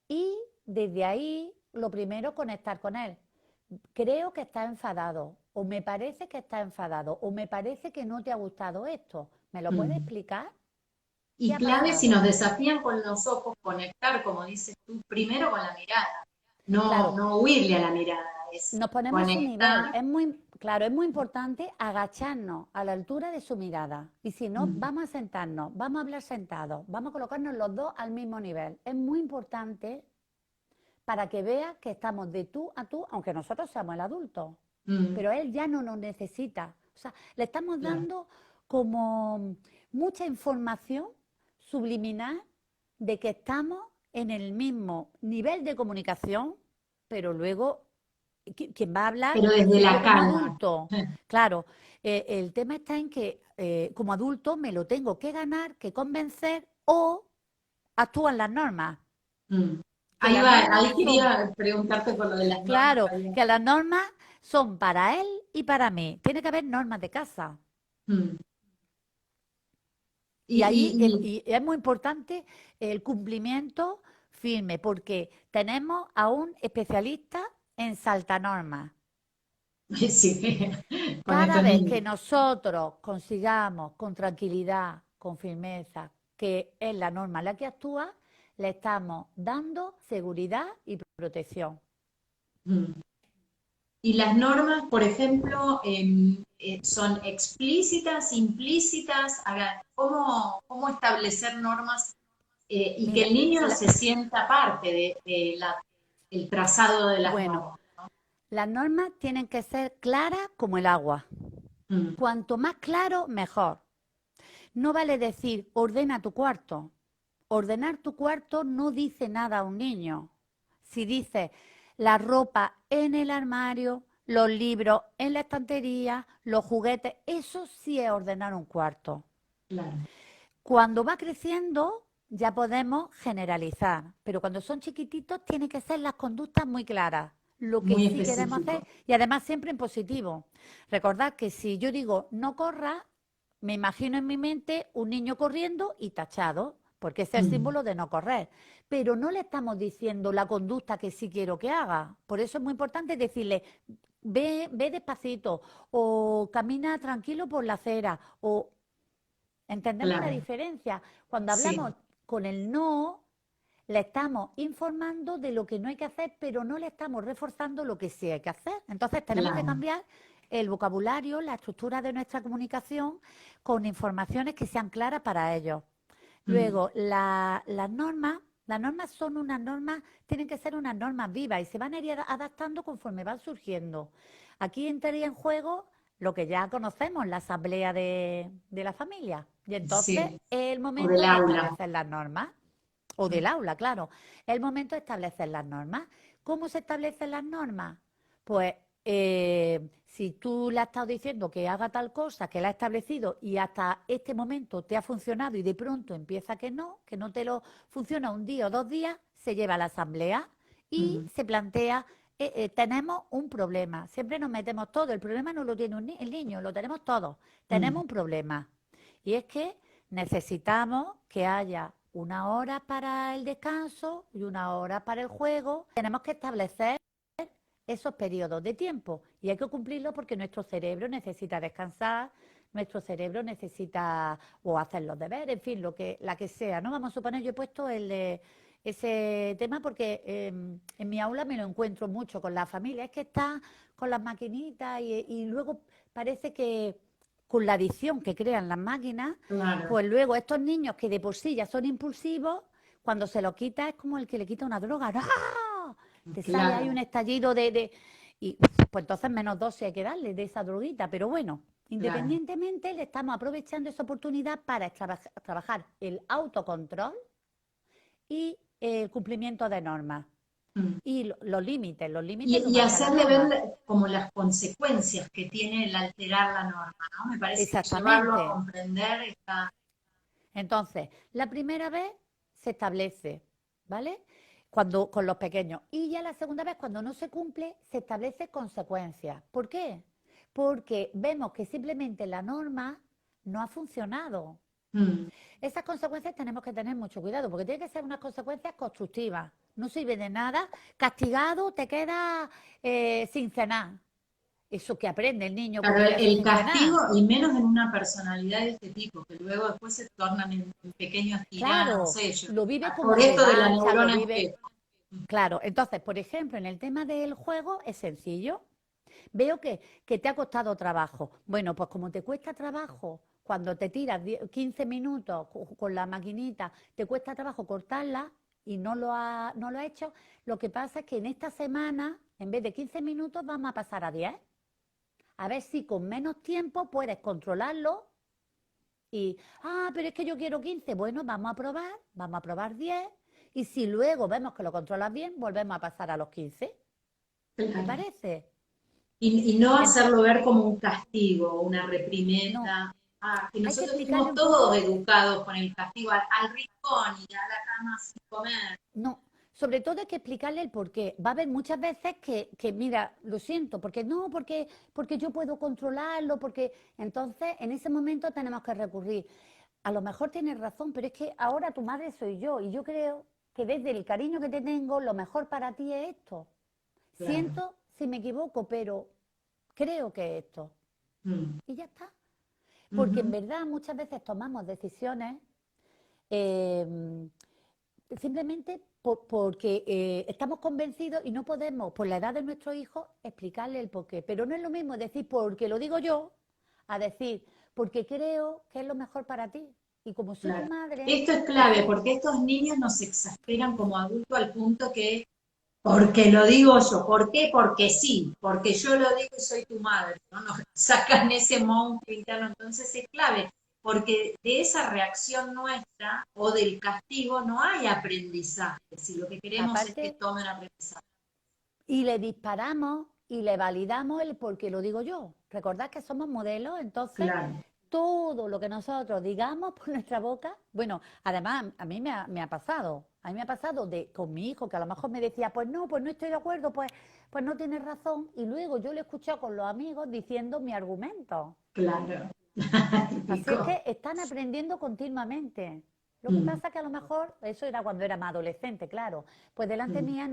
y desde ahí, lo primero, conectar con él. Creo que está enfadado, o me parece que está enfadado, o me parece que no te ha gustado esto. ¿Me lo puedes Mm. explicar? ¿Qué Y ha clave, si nos pasado? desafían con los ojos, conectar, como dices tú, primero con la mirada, no, Claro, no huirle a la mirada, es nos ponemos a su nivel. conectar. Es muy, claro, es muy importante agacharnos a la altura de su mirada. Y si no, Mm, vamos a sentarnos, vamos a hablar sentados, vamos a colocarnos los dos al mismo nivel. Es muy importante para que vea que estamos de tú a tú, aunque nosotros seamos el adulto. mm, Pero él ya no nos necesita. O sea, le estamos claro. dando como mucha información subliminal de que estamos en el mismo nivel de comunicación, pero luego quien va a hablar Pero desde soy la yo como calma. adulto. Claro, el tema está en que como adulto me lo tengo que ganar, que convencer o actúan las normas. Mm. Que Ahí las va, normas ahí son, quería preguntarte por lo de las normas. claro, que las normas son para él y para mí. Tiene que haber normas de casa. Mm. Y ahí Y, y es muy importante el cumplimiento firme, porque tenemos a un especialista en saltanormas. sí, con Cada estos vez que niños. nosotros consigamos con tranquilidad, con firmeza, que es la norma la que actúa, le estamos dando seguridad y protección. Mm. Y las normas, por ejemplo, son explícitas, implícitas. Ahora, ¿cómo establecer normas y que Mira, el niño se sienta parte el trazado de las bueno, normas? las normas tienen que ser claras como el agua. Mm, Cuanto más claro, mejor. No vale decir ordena tu cuarto. Ordenar tu cuarto no dice nada a un niño. Si dice la ropa en el armario, los libros en la estantería, los juguetes, eso sí es ordenar un cuarto. claro, Cuando va creciendo ya podemos generalizar, pero cuando son chiquititos tienen que ser las conductas muy claras, lo que muy sí queremos específico. hacer y además siempre en positivo. Recordad que si yo digo no corra, me imagino en mi mente un niño corriendo y tachado, porque es el Mm, símbolo de no correr, pero no le estamos diciendo la conducta que sí quiero que haga. Por eso es muy importante decirle, ve despacito o camina tranquilo por la acera o ¿entendemos la claro, diferencia? Cuando sí, hablamos con el no, le estamos informando de lo que no hay que hacer, pero no le estamos reforzando lo que sí hay que hacer. Entonces tenemos que claro. cambiar el vocabulario, la estructura de nuestra comunicación con informaciones que sean claras para ellos. Mm, Luego, las normas son unas normas, tienen que ser unas normas vivas y se van a ir adaptando conforme van surgiendo. Aquí entraría en juego lo que ya conocemos, la asamblea de la familia. Y entonces sí, es el o del momento de aula. establecer las normas, o del aula, claro. Es el momento de establecer las normas. ¿Cómo se establecen las normas? Pues si tú le has estado diciendo que haga tal cosa, que la ha establecido y hasta este momento te ha funcionado y de pronto empieza que no te lo funciona un día o 2 días, se lleva a la asamblea y Mm, se plantea, tenemos un problema. Siempre nos metemos todo, el problema no lo tiene el niño, lo tenemos todos. Tenemos mm. un problema. Y es que necesitamos que haya una hora para el descanso y una hora para el juego. Tenemos que establecer esos periodos de tiempo y hay que cumplirlo porque nuestro cerebro necesita descansar, nuestro cerebro necesita o hacer los deberes, en fin, la que sea, ¿no? Vamos a suponer, yo he puesto ese tema porque en mi aula me lo encuentro mucho con la familia, es que está con las maquinitas y luego parece que con la adicción que crean las máquinas, Claro, pues luego estos niños que de por sí ya son impulsivos, cuando se lo quita es como el que le quita una droga. ¡Ah! Te sale ahí un claro, estallido y pues entonces menos dosis hay que darle de esa droguita. Pero bueno, claro. independientemente le estamos aprovechando esa oportunidad para trabajar el autocontrol y el cumplimiento de normas. Mm. Y los límites lo Y marca la hacerle norma. ver como las consecuencias que tiene el alterar la norma, ¿no? Me parece que llevarlo a Exactamente. comprender está... Entonces, la primera vez se establece, ¿vale? Con los pequeños. Y ya la segunda vez, cuando no se cumple, se establece consecuencias. ¿Por qué? Porque vemos que simplemente la norma no ha funcionado. Mm. Esas consecuencias tenemos que tener mucho cuidado, porque tiene que ser unas consecuencias constructivas. No sirve de nada. Castigado, te quedas sin cenar. Eso que aprende el niño Claro, comiéndose el sin cenar. castigo, y menos en una personalidad de este tipo, que luego después se tornan en pequeños tiranos Claro, ellos. lo vive como Por esto de la revancha, lo neurona vive. espejo. Claro, entonces, por ejemplo, en el tema del juego es sencillo. Veo que te ha costado trabajo. Bueno, pues como te cuesta trabajo, cuando te tiras 15 minutos con la maquinita, te cuesta trabajo cortarla y no lo ha hecho, lo que pasa es que en esta semana, en vez de 15 minutos, vamos a pasar a 10. A ver si con menos tiempo puedes controlarlo y, pero es que yo quiero 15. Bueno, vamos a probar 10. Y si luego vemos que lo controlas bien, volvemos a pasar a los 15. ¿Te Claro. parece? Y no Entonces, hacerlo ver como un castigo, una no, reprimenda. Que hay que nosotros explicarle fuimos un todos poco. educados con el castigo al rincón y a la cama sin comer. No, sobre todo hay que explicarle el por qué. Va a haber muchas veces que mira, lo siento, porque no, porque yo puedo controlarlo, porque entonces en ese momento tenemos que recurrir. A lo mejor tienes razón, pero es que ahora tu madre soy yo y yo creo que desde el cariño que te tengo, lo mejor para ti es esto. Claro. Siento si me equivoco, pero creo que es esto. Mm. Y ya está. Porque en Ujú. verdad muchas veces tomamos decisiones eh, simplemente porque estamos convencidos y no podemos, por la edad de nuestro hijo, explicarle el porqué. Pero no es lo mismo decir porque lo digo yo, a decir porque creo que es lo mejor para ti. Y como soy tu Claro. madre, Esto es pues clave sí, porque estos niños nos exasperan como adultos al punto que, porque lo digo yo, ¿por qué? Porque sí, porque yo lo digo y soy tu madre, ¿no? Nos sacan ese monstruo interno, entonces es clave, porque de esa reacción nuestra o del castigo no hay aprendizaje, si lo que queremos es que aparte, tomen aprendizaje. y le disparamos y le validamos el porque lo digo yo. Recordad que somos modelos, entonces Claro. todo lo que nosotros digamos por nuestra boca, bueno, además a mí me ha pasado, a mí me ha pasado con mi hijo, que a lo mejor me decía, pues no estoy de acuerdo, pues no tienes razón, y luego yo lo he escuchado con los amigos diciendo mi argumento. Claro. Así es Típico. que están aprendiendo continuamente. Lo que Mm. pasa que a lo mejor, eso era cuando era más adolescente, claro, pues delante Mm. mía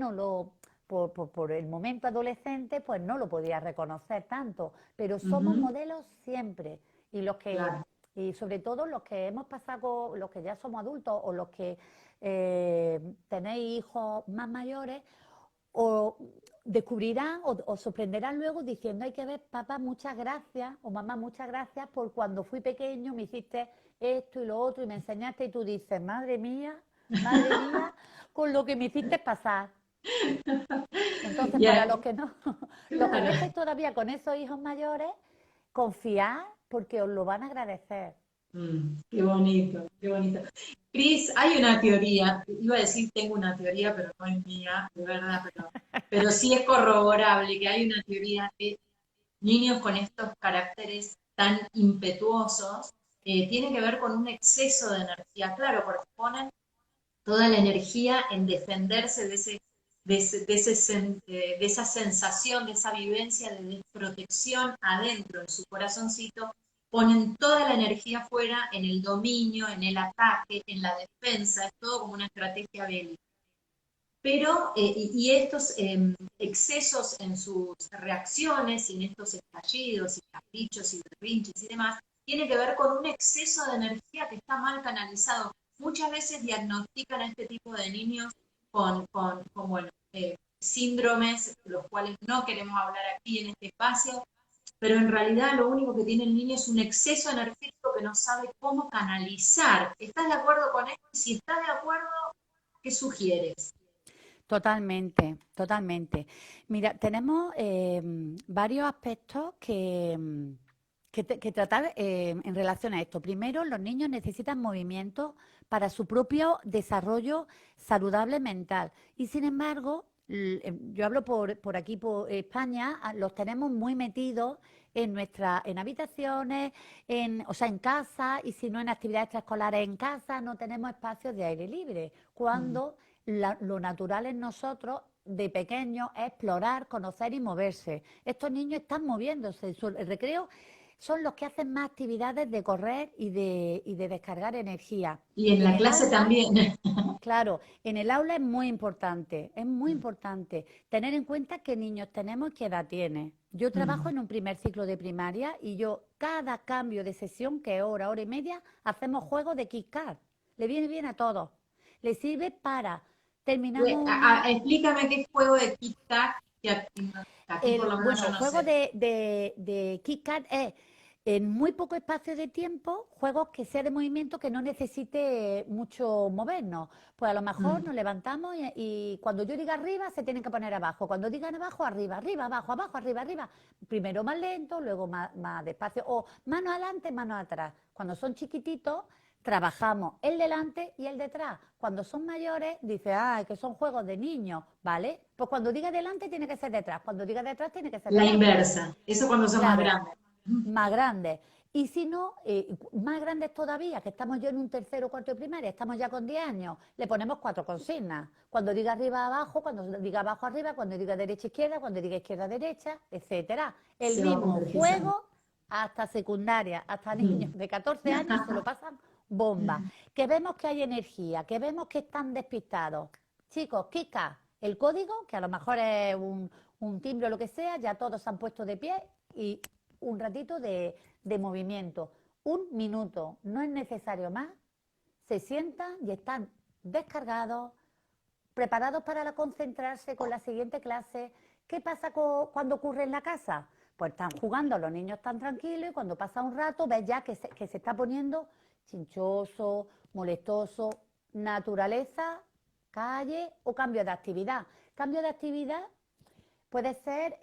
por el momento adolescente, pues no lo podía reconocer tanto, pero somos Ujú. modelos siempre. Y los que, Claro. y sobre todo los que hemos pasado, los que ya somos adultos o los que tenéis hijos más mayores, o descubrirán o sorprenderán luego diciendo, hay que ver, papá, muchas gracias, o mamá, muchas gracias por cuando fui pequeño me hiciste esto y lo otro y me enseñaste y tú dices, madre mía, con lo que me hiciste pasar. Entonces, para Ya, los que no, los que no claro. estáis todavía con esos hijos mayores, confiad porque os lo van a agradecer. Qué bonito, qué bonito. Cris, hay una teoría, iba a decir tengo una teoría, pero no es mía, de verdad, pero sí es corroborable que hay una teoría que niños con estos caracteres tan impetuosos tiene que ver con un exceso de energía, claro, porque ponen toda la energía en defenderse de esa sensación, de esa vivencia de desprotección adentro, en su corazoncito, ponen toda la energía fuera en el dominio, en el ataque, en la defensa, es todo como una estrategia bélica. Pero, y estos excesos en sus reacciones y en estos estallidos y caprichos y berrinches y demás, tiene que ver con un exceso de energía que está mal canalizado. Muchas veces diagnostican a este tipo de niños con bueno, síndromes, los cuales no queremos hablar aquí en este espacio, pero en realidad lo único que tiene el niño es un exceso energético que no sabe cómo canalizar. ¿Estás de acuerdo con esto? Y si estás de acuerdo, ¿qué sugieres? Totalmente, totalmente. Mira, tenemos varios aspectos que tratar en relación a esto. Primero, los niños necesitan movimiento para su propio desarrollo saludable mental. Y sin embargo, yo hablo por aquí, por España, los tenemos muy metidos en habitaciones, o sea, en casa, y si no en actividades extraescolares en casa, no tenemos espacios de aire libre. Mm. Cuando lo natural en nosotros de pequeños es explorar, conocer y moverse. Estos niños están moviéndose. El recreo son los que hacen más actividades de correr y de descargar energía. Y en En la el clase aula, también. claro, en el aula es muy importante tener en cuenta qué niños tenemos y qué edad tiene. Yo trabajo en un primer ciclo de primaria y yo cada cambio de sesión, que es hora, hora y media, hacemos juegos de Kit Kat. Le viene bien a todos. Le sirve para, terminamos una, Explícame qué juego de Kit Kat, que aquí por lo menos bueno, yo el no juego sé. de Kit Kat es en muy poco espacio de tiempo, juegos que sea de movimiento que no necesite mucho movernos. Pues a lo mejor Mm, nos levantamos y cuando yo diga arriba se tienen que poner abajo. Cuando digan abajo, arriba, arriba, abajo, abajo, arriba, arriba. Primero más lento, luego más despacio. O mano adelante, mano atrás. Cuando son chiquititos, trabajamos el delante y el detrás. Cuando son mayores, dice, que son juegos de niños, ¿vale? Pues cuando diga delante tiene que ser detrás, cuando diga detrás tiene que ser la delante. inversa, eso cuando son más Claro, grandes. Mm, más grandes. Y si no, más grandes todavía, que estamos yo en un tercero o cuarto de primaria, estamos ya con 10 años, le ponemos 4 consignas. Cuando diga arriba, abajo, cuando diga abajo, arriba, cuando diga derecha, izquierda, cuando diga izquierda, derecha, etcétera. El se va mismo complejizando. juego hasta secundaria, hasta niños Mm. de 14 años se lo pasan bomba. Que vemos que hay energía, que vemos que están despistados. Chicos, Kika, el código, que a lo mejor es un timbre o lo que sea, ya todos se han puesto de pie y un ratito de movimiento. 1 minuto, no es necesario más. Se sientan y están descargados, preparados para concentrarse con la siguiente clase. ¿Qué pasa cuando ocurre en la casa? Pues están jugando, los niños están tranquilos y cuando pasa un rato ves ya que se está poniendo chinchoso, molestoso, naturaleza, calle o cambio de actividad. Cambio de actividad puede ser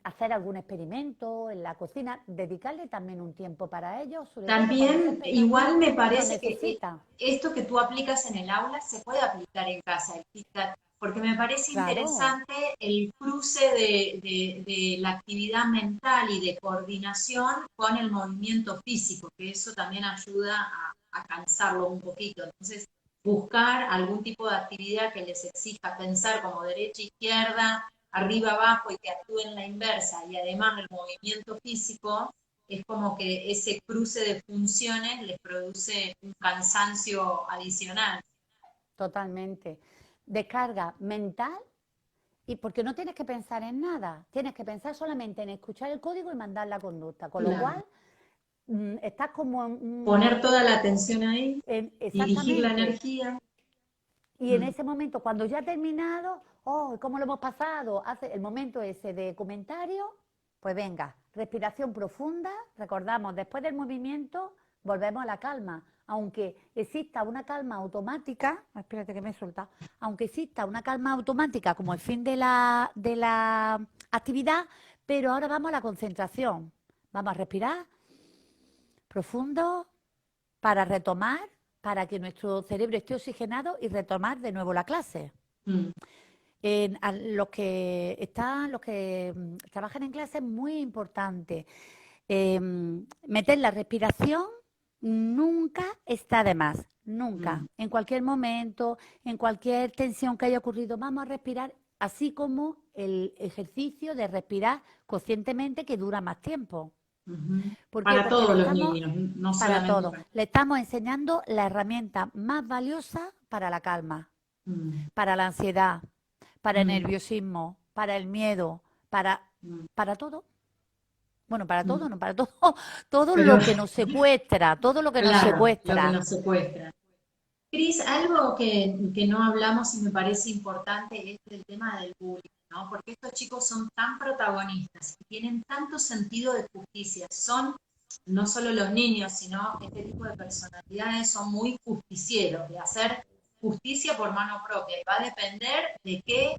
hacer algún experimento en la cocina, dedicarle también un tiempo para ello, sobre todo cuando son También, pequeños, igual me lo parece que necesitan. esto que tú aplicas en el aula se puede aplicar en casa, el Kit Kat, porque me parece Claro, interesante el cruce de la actividad mental y de coordinación con el movimiento físico, que eso también ayuda a cansarlo un poquito. Entonces, buscar algún tipo de actividad que les exija pensar como derecha, izquierda, arriba, abajo y que actúe en la inversa, y además el movimiento físico es como que ese cruce de funciones les produce un cansancio adicional. totalmente. Descarga mental y porque no tienes que pensar en nada, tienes que pensar solamente en escuchar el código y mandar la conducta, con lo Claro. cual estás como Poner toda la atención ahí, dirigir la exactamente. energía. Y en Mm. ese momento, cuando ya ha terminado, oh, ¿cómo lo hemos pasado? Hace el momento ese de comentario, pues venga, respiración profunda, recordamos, después del movimiento volvemos a la calma, aunque exista una calma automática, espérate que me he soltado, aunque exista una calma automática como el fin de la actividad, pero ahora vamos a la concentración, vamos a respirar profundo para retomar, para que nuestro cerebro esté oxigenado y retomar de nuevo la clase. Mm. A los que trabajan en clase es muy importante. Meter la respiración nunca está de más, nunca. Mm. En cualquier momento, en cualquier tensión que haya ocurrido, vamos a respirar, así como el ejercicio de respirar conscientemente que dura más tiempo. Ujú. ¿Por qué? Para Porque le todos los estamos, niños, no para solamente todo, para... le estamos enseñando la herramienta más valiosa para la calma, Mm. para la ansiedad, para el Mm. nerviosismo, para el miedo, para, Mm. para todo. Bueno, para todo, Mm. no para todo, todo Pero lo que nos secuestra, todo lo que nos claro, lo que secuestra. nos secuestra. Cris, algo que no hablamos y me parece importante es el tema del bullying, ¿no? Porque estos chicos son tan protagonistas y tienen tanto sentido de justicia. Son no solo los niños, sino este tipo de personalidades son muy justicieros, de hacer justicia por mano propia. Y va a depender de qué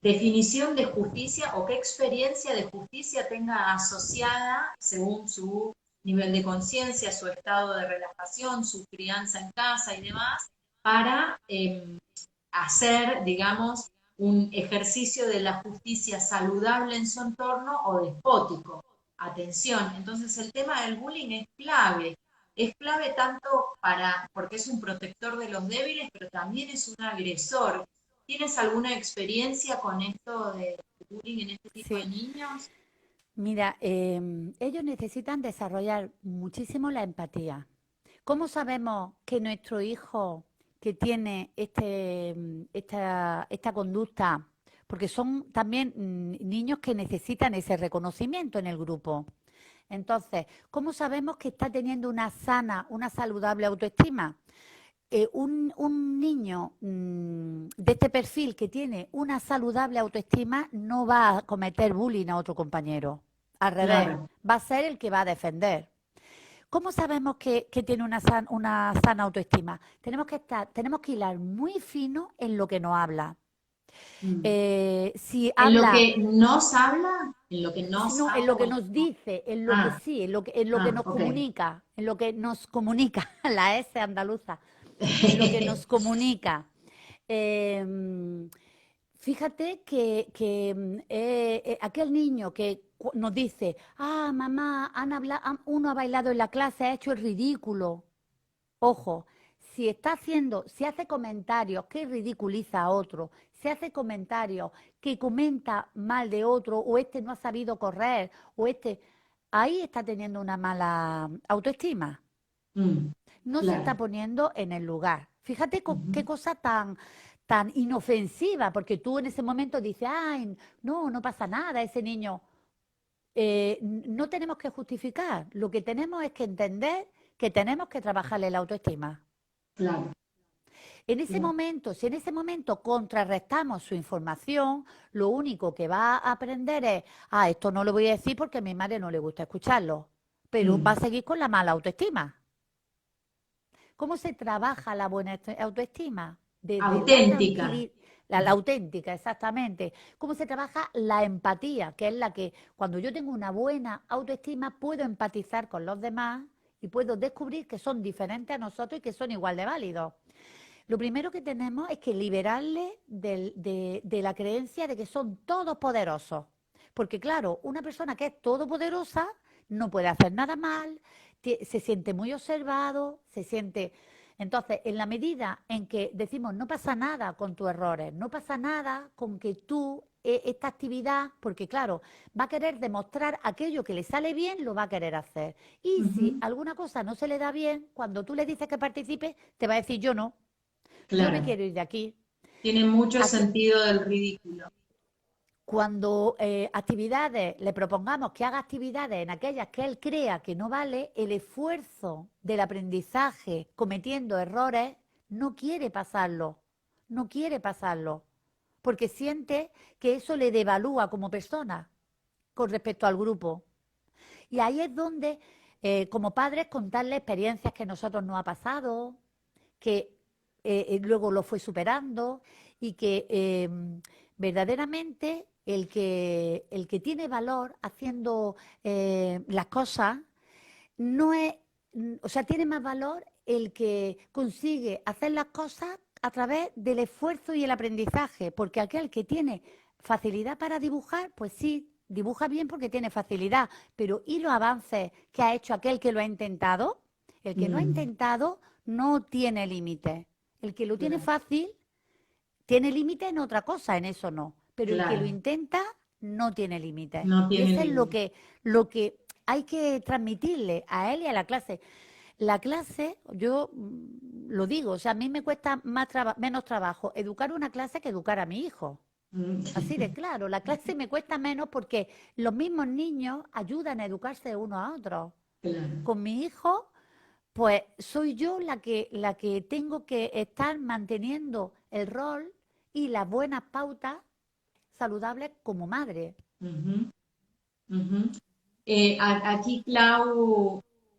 definición de justicia o qué experiencia de justicia tenga asociada según su nivel de conciencia, su estado de relajación, su crianza en casa y demás, para hacer, digamos, un ejercicio de la justicia saludable en su entorno o despótico. Atención, entonces el tema del bullying es clave. es clave tanto porque es un protector de los débiles, pero también es un agresor. ¿Tienes alguna experiencia con esto de bullying en este tipo de Sí, niños? mira, ellos necesitan desarrollar muchísimo la empatía. ¿Cómo sabemos que nuestro hijo que tiene esta conducta, porque son también niños que necesitan ese reconocimiento en el grupo? Entonces, ¿cómo sabemos que está teniendo una sana, una saludable autoestima? Un niño de este perfil que tiene una saludable autoestima no va a cometer bullying a otro compañero. Al revés, Claro. va a ser el que va a defender. ¿Cómo sabemos que tiene una sana autoestima? Tenemos que hilar muy fino en lo que nos habla. Mm. Si ¿En lo habla, que nos habla? ¿En lo que nos no, en habla lo o que en lo nos que no? dice, en lo que Ah, sí, en lo que nos ok. comunica, en lo que nos comunica, la S andaluza, en lo que nos comunica. Eh, Fíjate que aquel niño que nos dice, ah, mamá, uno ha bailado en la clase, ha hecho el ridículo. Ojo, si hace comentarios que ridiculiza a otro, si hace comentarios que comenta mal de otro, o este no ha sabido correr, o este, ahí está teniendo una mala autoestima. Mm, No se está claro. poniendo en el lugar. Fíjate qué Ujú. cosa tan inofensiva, porque tú en ese momento dices, ay, no, no pasa nada, ese niño. No tenemos que justificar, lo que tenemos es que entender que tenemos que trabajarle la autoestima. Claro, En ese claro. momento, si en ese momento contrarrestamos su información, lo único que va a aprender es, ah, esto no lo voy a decir porque a mi madre no le gusta escucharlo, pero va a Mm. seguir con la mala autoestima. ¿Cómo se trabaja la buena autoestima? Desde la Auténtica. tranquilidad, la auténtica, exactamente. ¿Cómo se trabaja la empatía? Que es la que cuando yo tengo una buena autoestima puedo empatizar con los demás y puedo descubrir que son diferentes a nosotros y que son igual de válidos. Lo primero que tenemos es que liberarle de la creencia de que son todos poderosos. Porque claro, una persona que es todopoderosa no puede hacer nada mal, se siente muy observado, se siente... Entonces, en la medida en que decimos no pasa nada con tus errores, no pasa nada con que tú esta actividad, porque claro, va a querer demostrar aquello que le sale bien, lo va a querer hacer. Y si Ujú. alguna cosa no se le da bien, cuando tú le dices que participe, te va a decir yo no. Yo me Claro. quiero ir de aquí. Tiene mucho Aquí, sentido del ridículo. cuando actividades, le propongamos que haga actividades en aquellas que él crea que no vale, el esfuerzo del aprendizaje cometiendo errores no quiere pasarlo, no quiere pasarlo, porque siente que eso le devalúa como persona con respecto al grupo. Y ahí es donde, como padres, contarle experiencias que a nosotros nos ha pasado, que luego lo fue superando y que verdaderamente el que tiene valor haciendo las cosas no es, o sea, tiene más valor el que consigue hacer las cosas a través del esfuerzo y el aprendizaje, porque aquel que tiene facilidad para dibujar, pues sí, dibuja bien porque tiene facilidad, pero ¿y los avances que ha hecho aquel que lo ha intentado? El que no ha Mm, intentado no tiene límites. El que lo tiene claro, fácil tiene límites en otra cosa, en eso no. Pero el que lo claro. intenta no tiene límites. No Y tiene eso es límite. lo que hay que transmitirle a él y a la clase. La clase, yo lo digo, o sea, a mí me cuesta menos trabajo educar una clase que educar a mi hijo. Mm. Así de claro, la clase me cuesta menos porque los mismos niños ayudan a educarse unos a otros. Claro. Con mi hijo, pues soy yo la que tengo que estar manteniendo el rol y las buenas pautas saludables como madre. Ujú, ujú. Aquí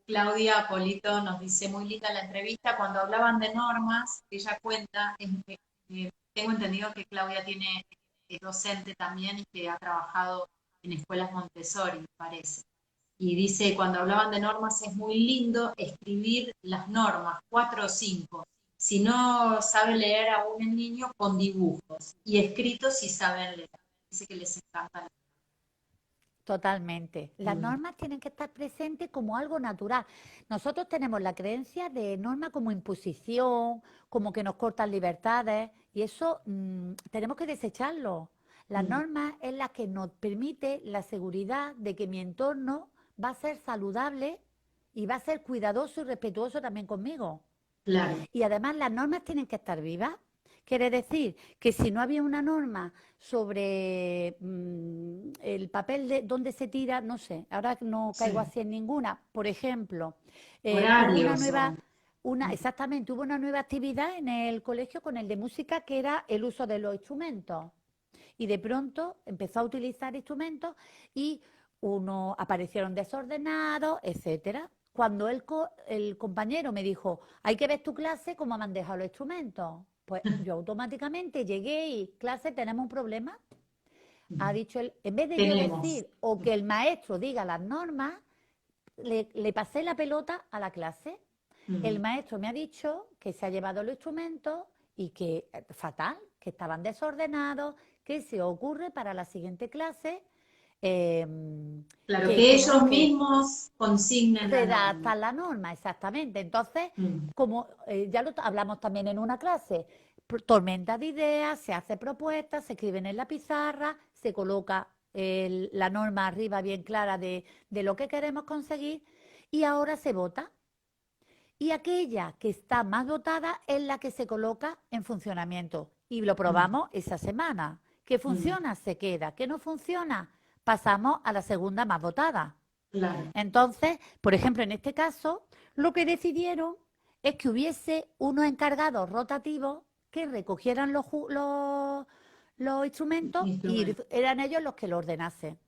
Claudia Polito nos dice, muy linda la entrevista, cuando hablaban de normas, ella cuenta, tengo entendido que Claudia es docente también y que ha trabajado en escuelas Montessori, me parece. Y dice, cuando hablaban de normas es muy lindo escribir las normas, cuatro o cinco. Si no sabe leer aún el niño, con dibujos. Y escritos si saben leer. Dice que les encanta. Totalmente. Las Mm, normas tienen que estar presentes como algo natural. Nosotros tenemos la creencia de norma como imposición, como que nos cortan libertades, y eso tenemos que desecharlo. Las mm, normas es la que nos permite la seguridad de que mi entorno va a ser saludable y va a ser cuidadoso y respetuoso también conmigo. claro, Y además las normas tienen que estar vivas. Quiere decir que si no había una norma sobre el papel de dónde se tira, no sé, ahora no caigo sí. así en ninguna. Por ejemplo, hubo una Horarios nueva, o... exactamente, hubo una nueva actividad en el colegio con el de música que era el uso de los instrumentos. Y de pronto empezó a utilizar instrumentos y unos aparecieron desordenados, etcétera. Cuando el compañero me dijo, hay que ver tu clase, cómo me han dejado los instrumentos. Pues yo automáticamente llegué y, clase, tenemos un problema. Ha dicho él, en vez de yo Tenemos. decir o que el maestro diga las normas, le pasé la pelota a la clase. El Mm, maestro me ha dicho que se ha llevado los instrumentos y que fatal, que estaban desordenados, que se ocurre para la siguiente clase eh, claro, que ellos que mismos consignen la norma. redactan la norma, exactamente. Entonces, Mm, como ya lo hablamos también en una clase, tormenta de ideas, se hace propuestas, se escriben en la pizarra, se coloca la norma arriba bien clara de lo que queremos conseguir y ahora se vota. Y aquella que está más dotada es la que se coloca en funcionamiento. Y lo mm, probamos esa semana. ¿Que mm, funciona? Se queda. ¿Que no funciona? Pasamos a la segunda más votada. claro. Entonces, por ejemplo, en este caso, lo que decidieron es que hubiese unos encargados rotativos que recogieran los instrumentos y Instrumento. eran ellos los que lo ordenasen.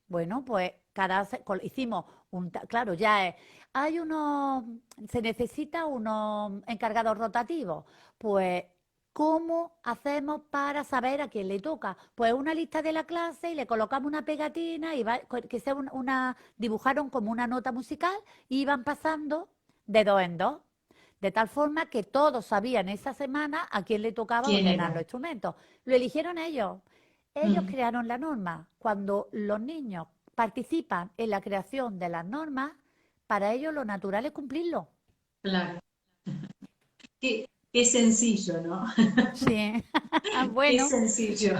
Bueno, pues hicimos claro, ya es, hay unos, se necesita unos encargados rotativos. Pues, ¿cómo hacemos para saber a quién le toca? Pues una lista de la clase y le colocamos una pegatina y que sea dibujaron como una nota musical y iban pasando de dos en dos. De tal forma que todos sabían esa semana a quién le tocaba ¿Quién ordenar los era? instrumentos. Lo eligieron ellos. Ellos Mm, crearon la norma. Cuando los niños participan en la creación de las normas, para ellos lo natural es cumplirlo. claro. Qué sencillo, ¿no? Sí, Qué bueno, sencillo.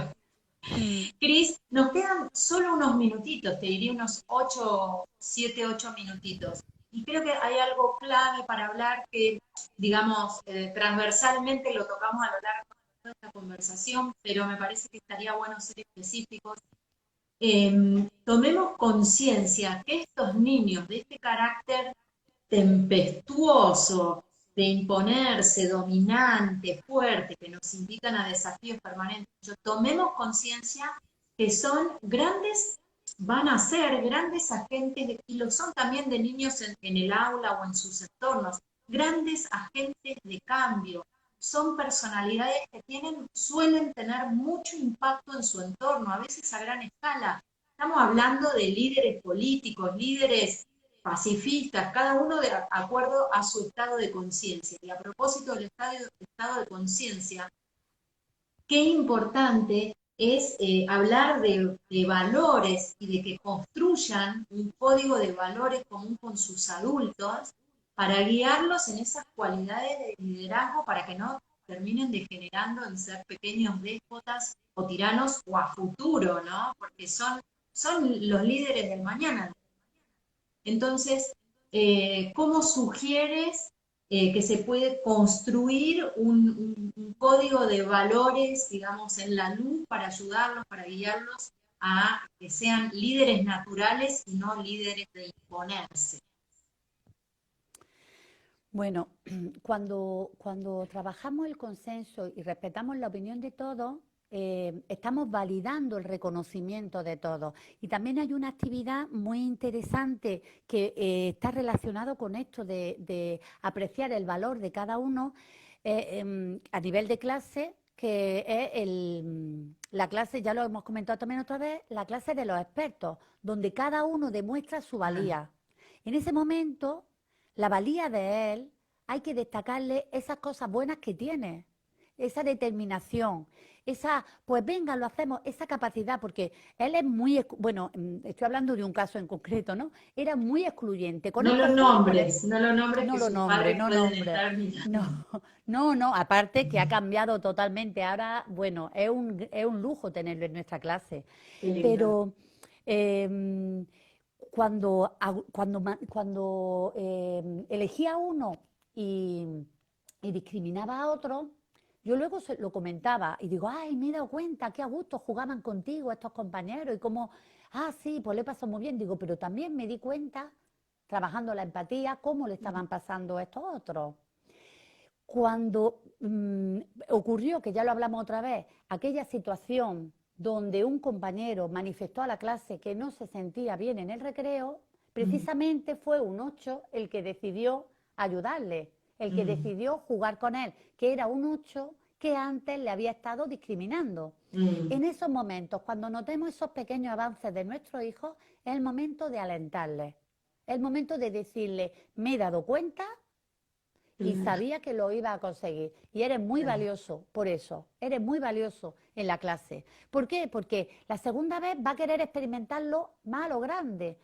mm, Cris, nos quedan solo unos minutitos, te diría unos 8, 7, 8 minutitos. Y creo que hay algo clave para hablar que, digamos, transversalmente lo tocamos a lo largo de toda esta conversación, pero me parece que estaría bueno ser específicos. Tomemos conciencia que estos niños de este carácter tempestuoso, de imponerse, dominante, fuerte, que nos invitan a desafíos permanentes, tomemos conciencia que son grandes, van a ser grandes agentes, y lo son también de niños en el aula o en sus entornos, grandes agentes de cambio. Son personalidades que suelen tener mucho impacto en su entorno, a veces a gran escala. Estamos hablando de líderes políticos, líderes pacifistas, cada uno de acuerdo a su estado de conciencia. Y a propósito del estado de conciencia, qué importante es hablar de valores y de que construyan un código de valores común con sus adultos para guiarlos en esas cualidades de liderazgo para que no terminen degenerando en ser pequeños déspotas o tiranos o a futuro, ¿no? Porque son los líderes del mañana. Entonces, ¿cómo sugieres que se puede construir un código de valores, digamos, en la luz para ayudarlos, para guiarlos a que sean líderes naturales y no líderes de imponerse? bueno, cuando trabajamos el consenso y respetamos la opinión de todos, estamos validando el reconocimiento de todos. Y también hay una actividad muy interesante que está relacionado con esto de apreciar el valor de cada uno a nivel de clase, que es la clase, ya lo hemos comentado también otra vez, la clase de los expertos, donde cada uno demuestra su Claro, valía. En ese momento, la valía de él, hay que destacarle esas cosas buenas que tiene, esa determinación, pues venga, lo hacemos, esa capacidad, porque él es muy, bueno, estoy hablando de un caso en concreto, ¿no? Era muy excluyente, con No lo estos dos por nombres, no lo nombres no que lo sus nombre, padres no pueden nombre. estar mirando. No, no, aparte que ha cambiado totalmente. Ahora, bueno, es un lujo tenerlo en nuestra clase. Qué lindo. Pero em, cuando elegía a uno y, y discriminaba a otro, yo luego lo comentaba y digo, ay, me he dado cuenta, qué a gusto jugaban contigo estos compañeros y cómo, sí, pues le pasó muy bien. Digo, pero también me di cuenta, trabajando la empatía, cómo le estaban pasando a estos otros. Cuando ocurrió, que ya lo hablamos otra vez, aquella situación donde un compañero manifestó a la clase que no se sentía bien en el recreo, Mm, precisamente fue un 8 el que decidió ayudarle, el que mm, decidió jugar con él, que era un 8 que antes le había estado discriminando. mm, En esos momentos, cuando notemos esos pequeños avances de nuestros hijos, es el momento de alentarles, es el momento de decirle, me he dado cuenta y claro, sabía que lo iba a conseguir. Y eres muy claro. valioso por eso, eres muy valioso en la clase. ¿Por qué? Porque la segunda vez va a querer experimentarlo más a lo grande,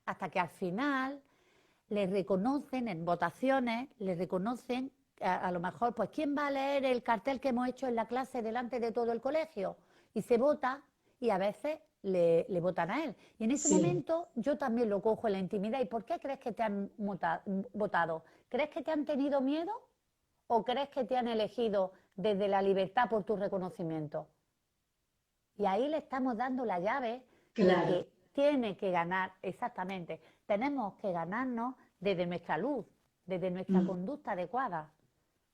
hasta que al final le reconocen en votaciones, le reconocen a lo mejor, pues, ¿quién va a leer el cartel que hemos hecho en la clase delante de todo el colegio? Y se vota y a veces le votan a él. Y en ese Sí, momento yo también lo cojo en la intimidad. ¿Y por qué crees que te han votado? ¿Crees que te han tenido miedo o crees que te han elegido desde la libertad por tu reconocimiento? Y ahí le estamos dando la llave de claro. que tiene que ganar, exactamente, tenemos que ganarnos desde nuestra luz, desde nuestra Mm, conducta adecuada,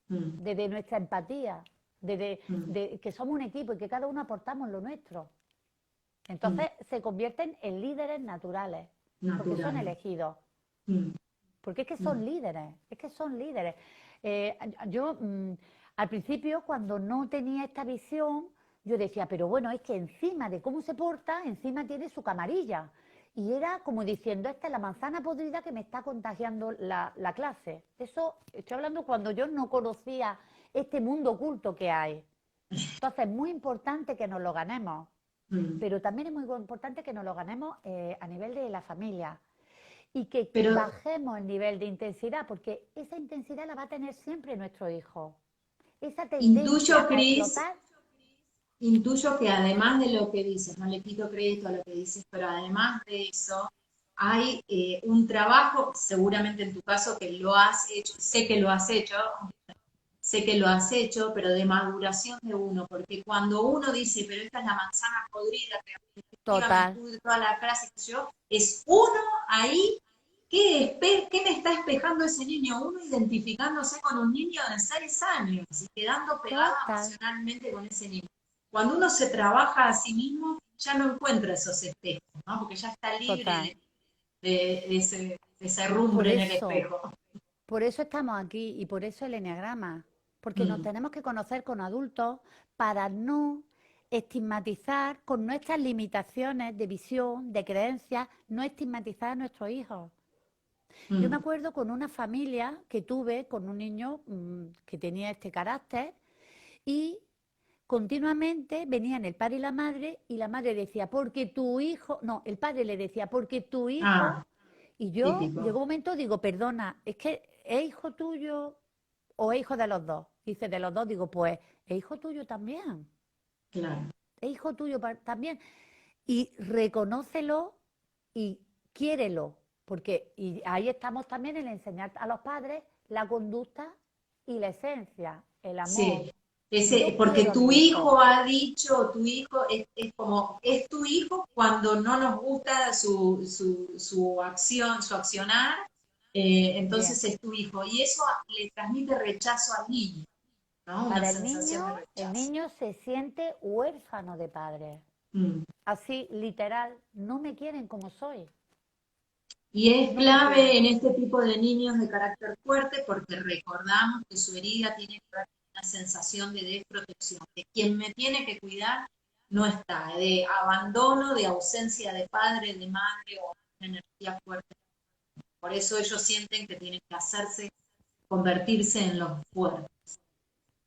mm, desde nuestra empatía, desde mm, que somos un equipo y que cada uno aportamos lo nuestro. mm. Entonces se convierten en líderes naturales, porque son Natural. elegidos, Mm, porque es que mm, son líderes, es que son líderes. Eh, yo al principio cuando no tenía esta visión, yo decía, pero bueno, es que encima de cómo se porta, encima tiene su camarilla. Y era como diciendo, esta es la manzana podrida que me está contagiando la clase. Eso estoy hablando cuando yo no conocía este mundo oculto que hay. Entonces es muy importante que nos lo ganemos, mm. pero también es muy importante que nos lo ganemos a nivel de la familia y que Pero bajemos el nivel de intensidad, porque esa intensidad la va a tener siempre nuestro hijo. Esa tendencia intuyo, a Cris, explotar, intuyo que además de lo que dices, no le quito crédito a lo que dices, pero además de eso, hay un trabajo, seguramente en tu caso, que lo has hecho, sé que lo has hecho, sé que lo has hecho, pero de maduración de uno, porque cuando uno dice, pero esta es la manzana podrida, que efectivamente total, estuve toda la clase, que yo, es uno ahí, ¿qué me está espejando ese niño? Uno identificándose con un niño de 6 años y quedando pegado total, emocionalmente con ese niño. Cuando uno se trabaja a sí mismo, ya no encuentra esos espejos, ¿no? Porque ya está total. libre de ese Por rumbre en el eso, espejo. por eso estamos aquí y por eso el enneagrama, porque nos Mm, tenemos que conocer con adultos para no estigmatizar con nuestras limitaciones de visión, de creencias, no estigmatizar a nuestros hijos. Yo me mm, acuerdo con una familia que tuve con un niño que tenía este carácter y continuamente venían el padre y la madre decía, porque tu hijo, no, el padre le decía, porque tu ah, hijo, y yo típico. llegó un momento, digo, perdona, es que es hijo tuyo o es hijo de los dos. Dice, de los dos, digo, pues es hijo tuyo también, Claro. es hijo tuyo también. Y reconócelo y quiérelo, porque y ahí estamos también en enseñar a los padres la conducta y la esencia, el amor. Sí, Yo porque quiero a tu mi hijo, hijo ha dicho, tu hijo es como, es tu hijo cuando no nos gusta su acción, su accionar, bien. entonces es tu hijo. Y eso le transmite rechazo al niño, ¿no? Una Para sensación de el rechazo. niño se siente huérfano de padre. Mm. Así, literal, no me quieren como soy, Y es no me clave quieren. en este tipo de niños de carácter fuerte porque recordamos que su herida tiene que ver con una sensación de desprotección, que quien me tiene que cuidar no está, de abandono, de ausencia de padre, de madre o una energía fuerte. Por eso ellos sienten que tienen que hacerse, convertirse en los fuertes.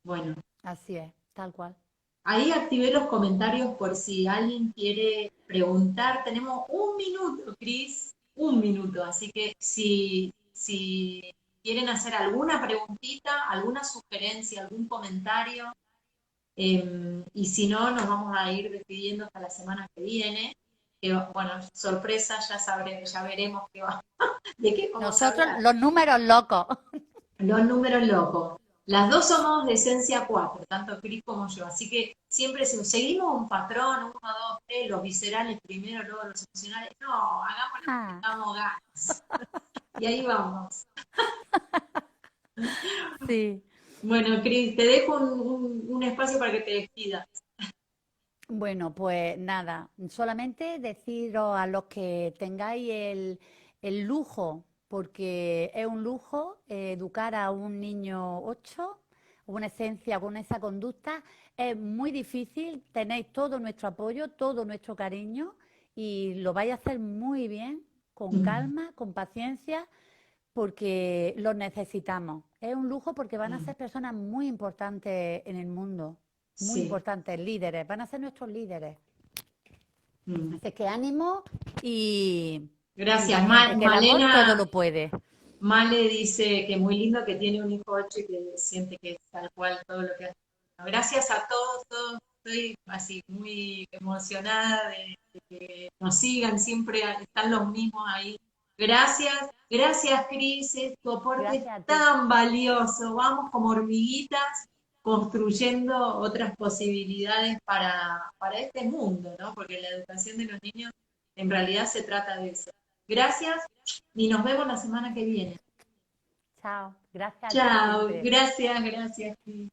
Bueno, Así es, tal cual. ahí activé los comentarios por si alguien quiere preguntar. Tenemos un minuto, Cris, un minuto. Así que si quieren hacer alguna preguntita, alguna sugerencia, algún comentario, y si no, nos vamos a ir despidiendo hasta la semana que viene. Que, bueno, sorpresa, ya veremos qué va, de qué vamos a Nosotros, hablar. los números locos. Los números locos. Las dos somos de esencia 4, tanto Cris como yo. Así que siempre seguimos un patrón, uno, dos, tres, los viscerales primero, luego los emocionales. No, hagamos lo que Ah, tengamos ganas. Y ahí vamos. sí. Bueno, Cris, te dejo un espacio para que te despidas. Bueno, pues nada, solamente deciros a los que tengáis el lujo, porque es un lujo educar a un niño 8, una esencia con esa conducta, es muy difícil, tenéis todo nuestro apoyo, todo nuestro cariño y lo vais a hacer muy bien, con calma, con paciencia, porque los necesitamos. Es un lujo porque van a ser personas muy importantes en el mundo, muy Sí. importantes, líderes, van a ser nuestros líderes. Mm. Así que ánimo y Gracias, valiente, que el amor todo Malena. lo puede. Male dice que muy lindo que tiene un hijo 8 y que siente que es tal cual todo lo que hace. Bueno, gracias a todos. Estoy así muy emocionada de que nos sigan, siempre están los mismos ahí. Gracias Cris, tu aporte es Gracias a ti. tan valioso. Vamos como hormiguitas construyendo otras posibilidades para este mundo, ¿no? Porque la educación de los niños en realidad se trata de eso. Gracias y nos vemos la semana que viene. Chao. Gracias a ti Chao, siempre. gracias, Cris.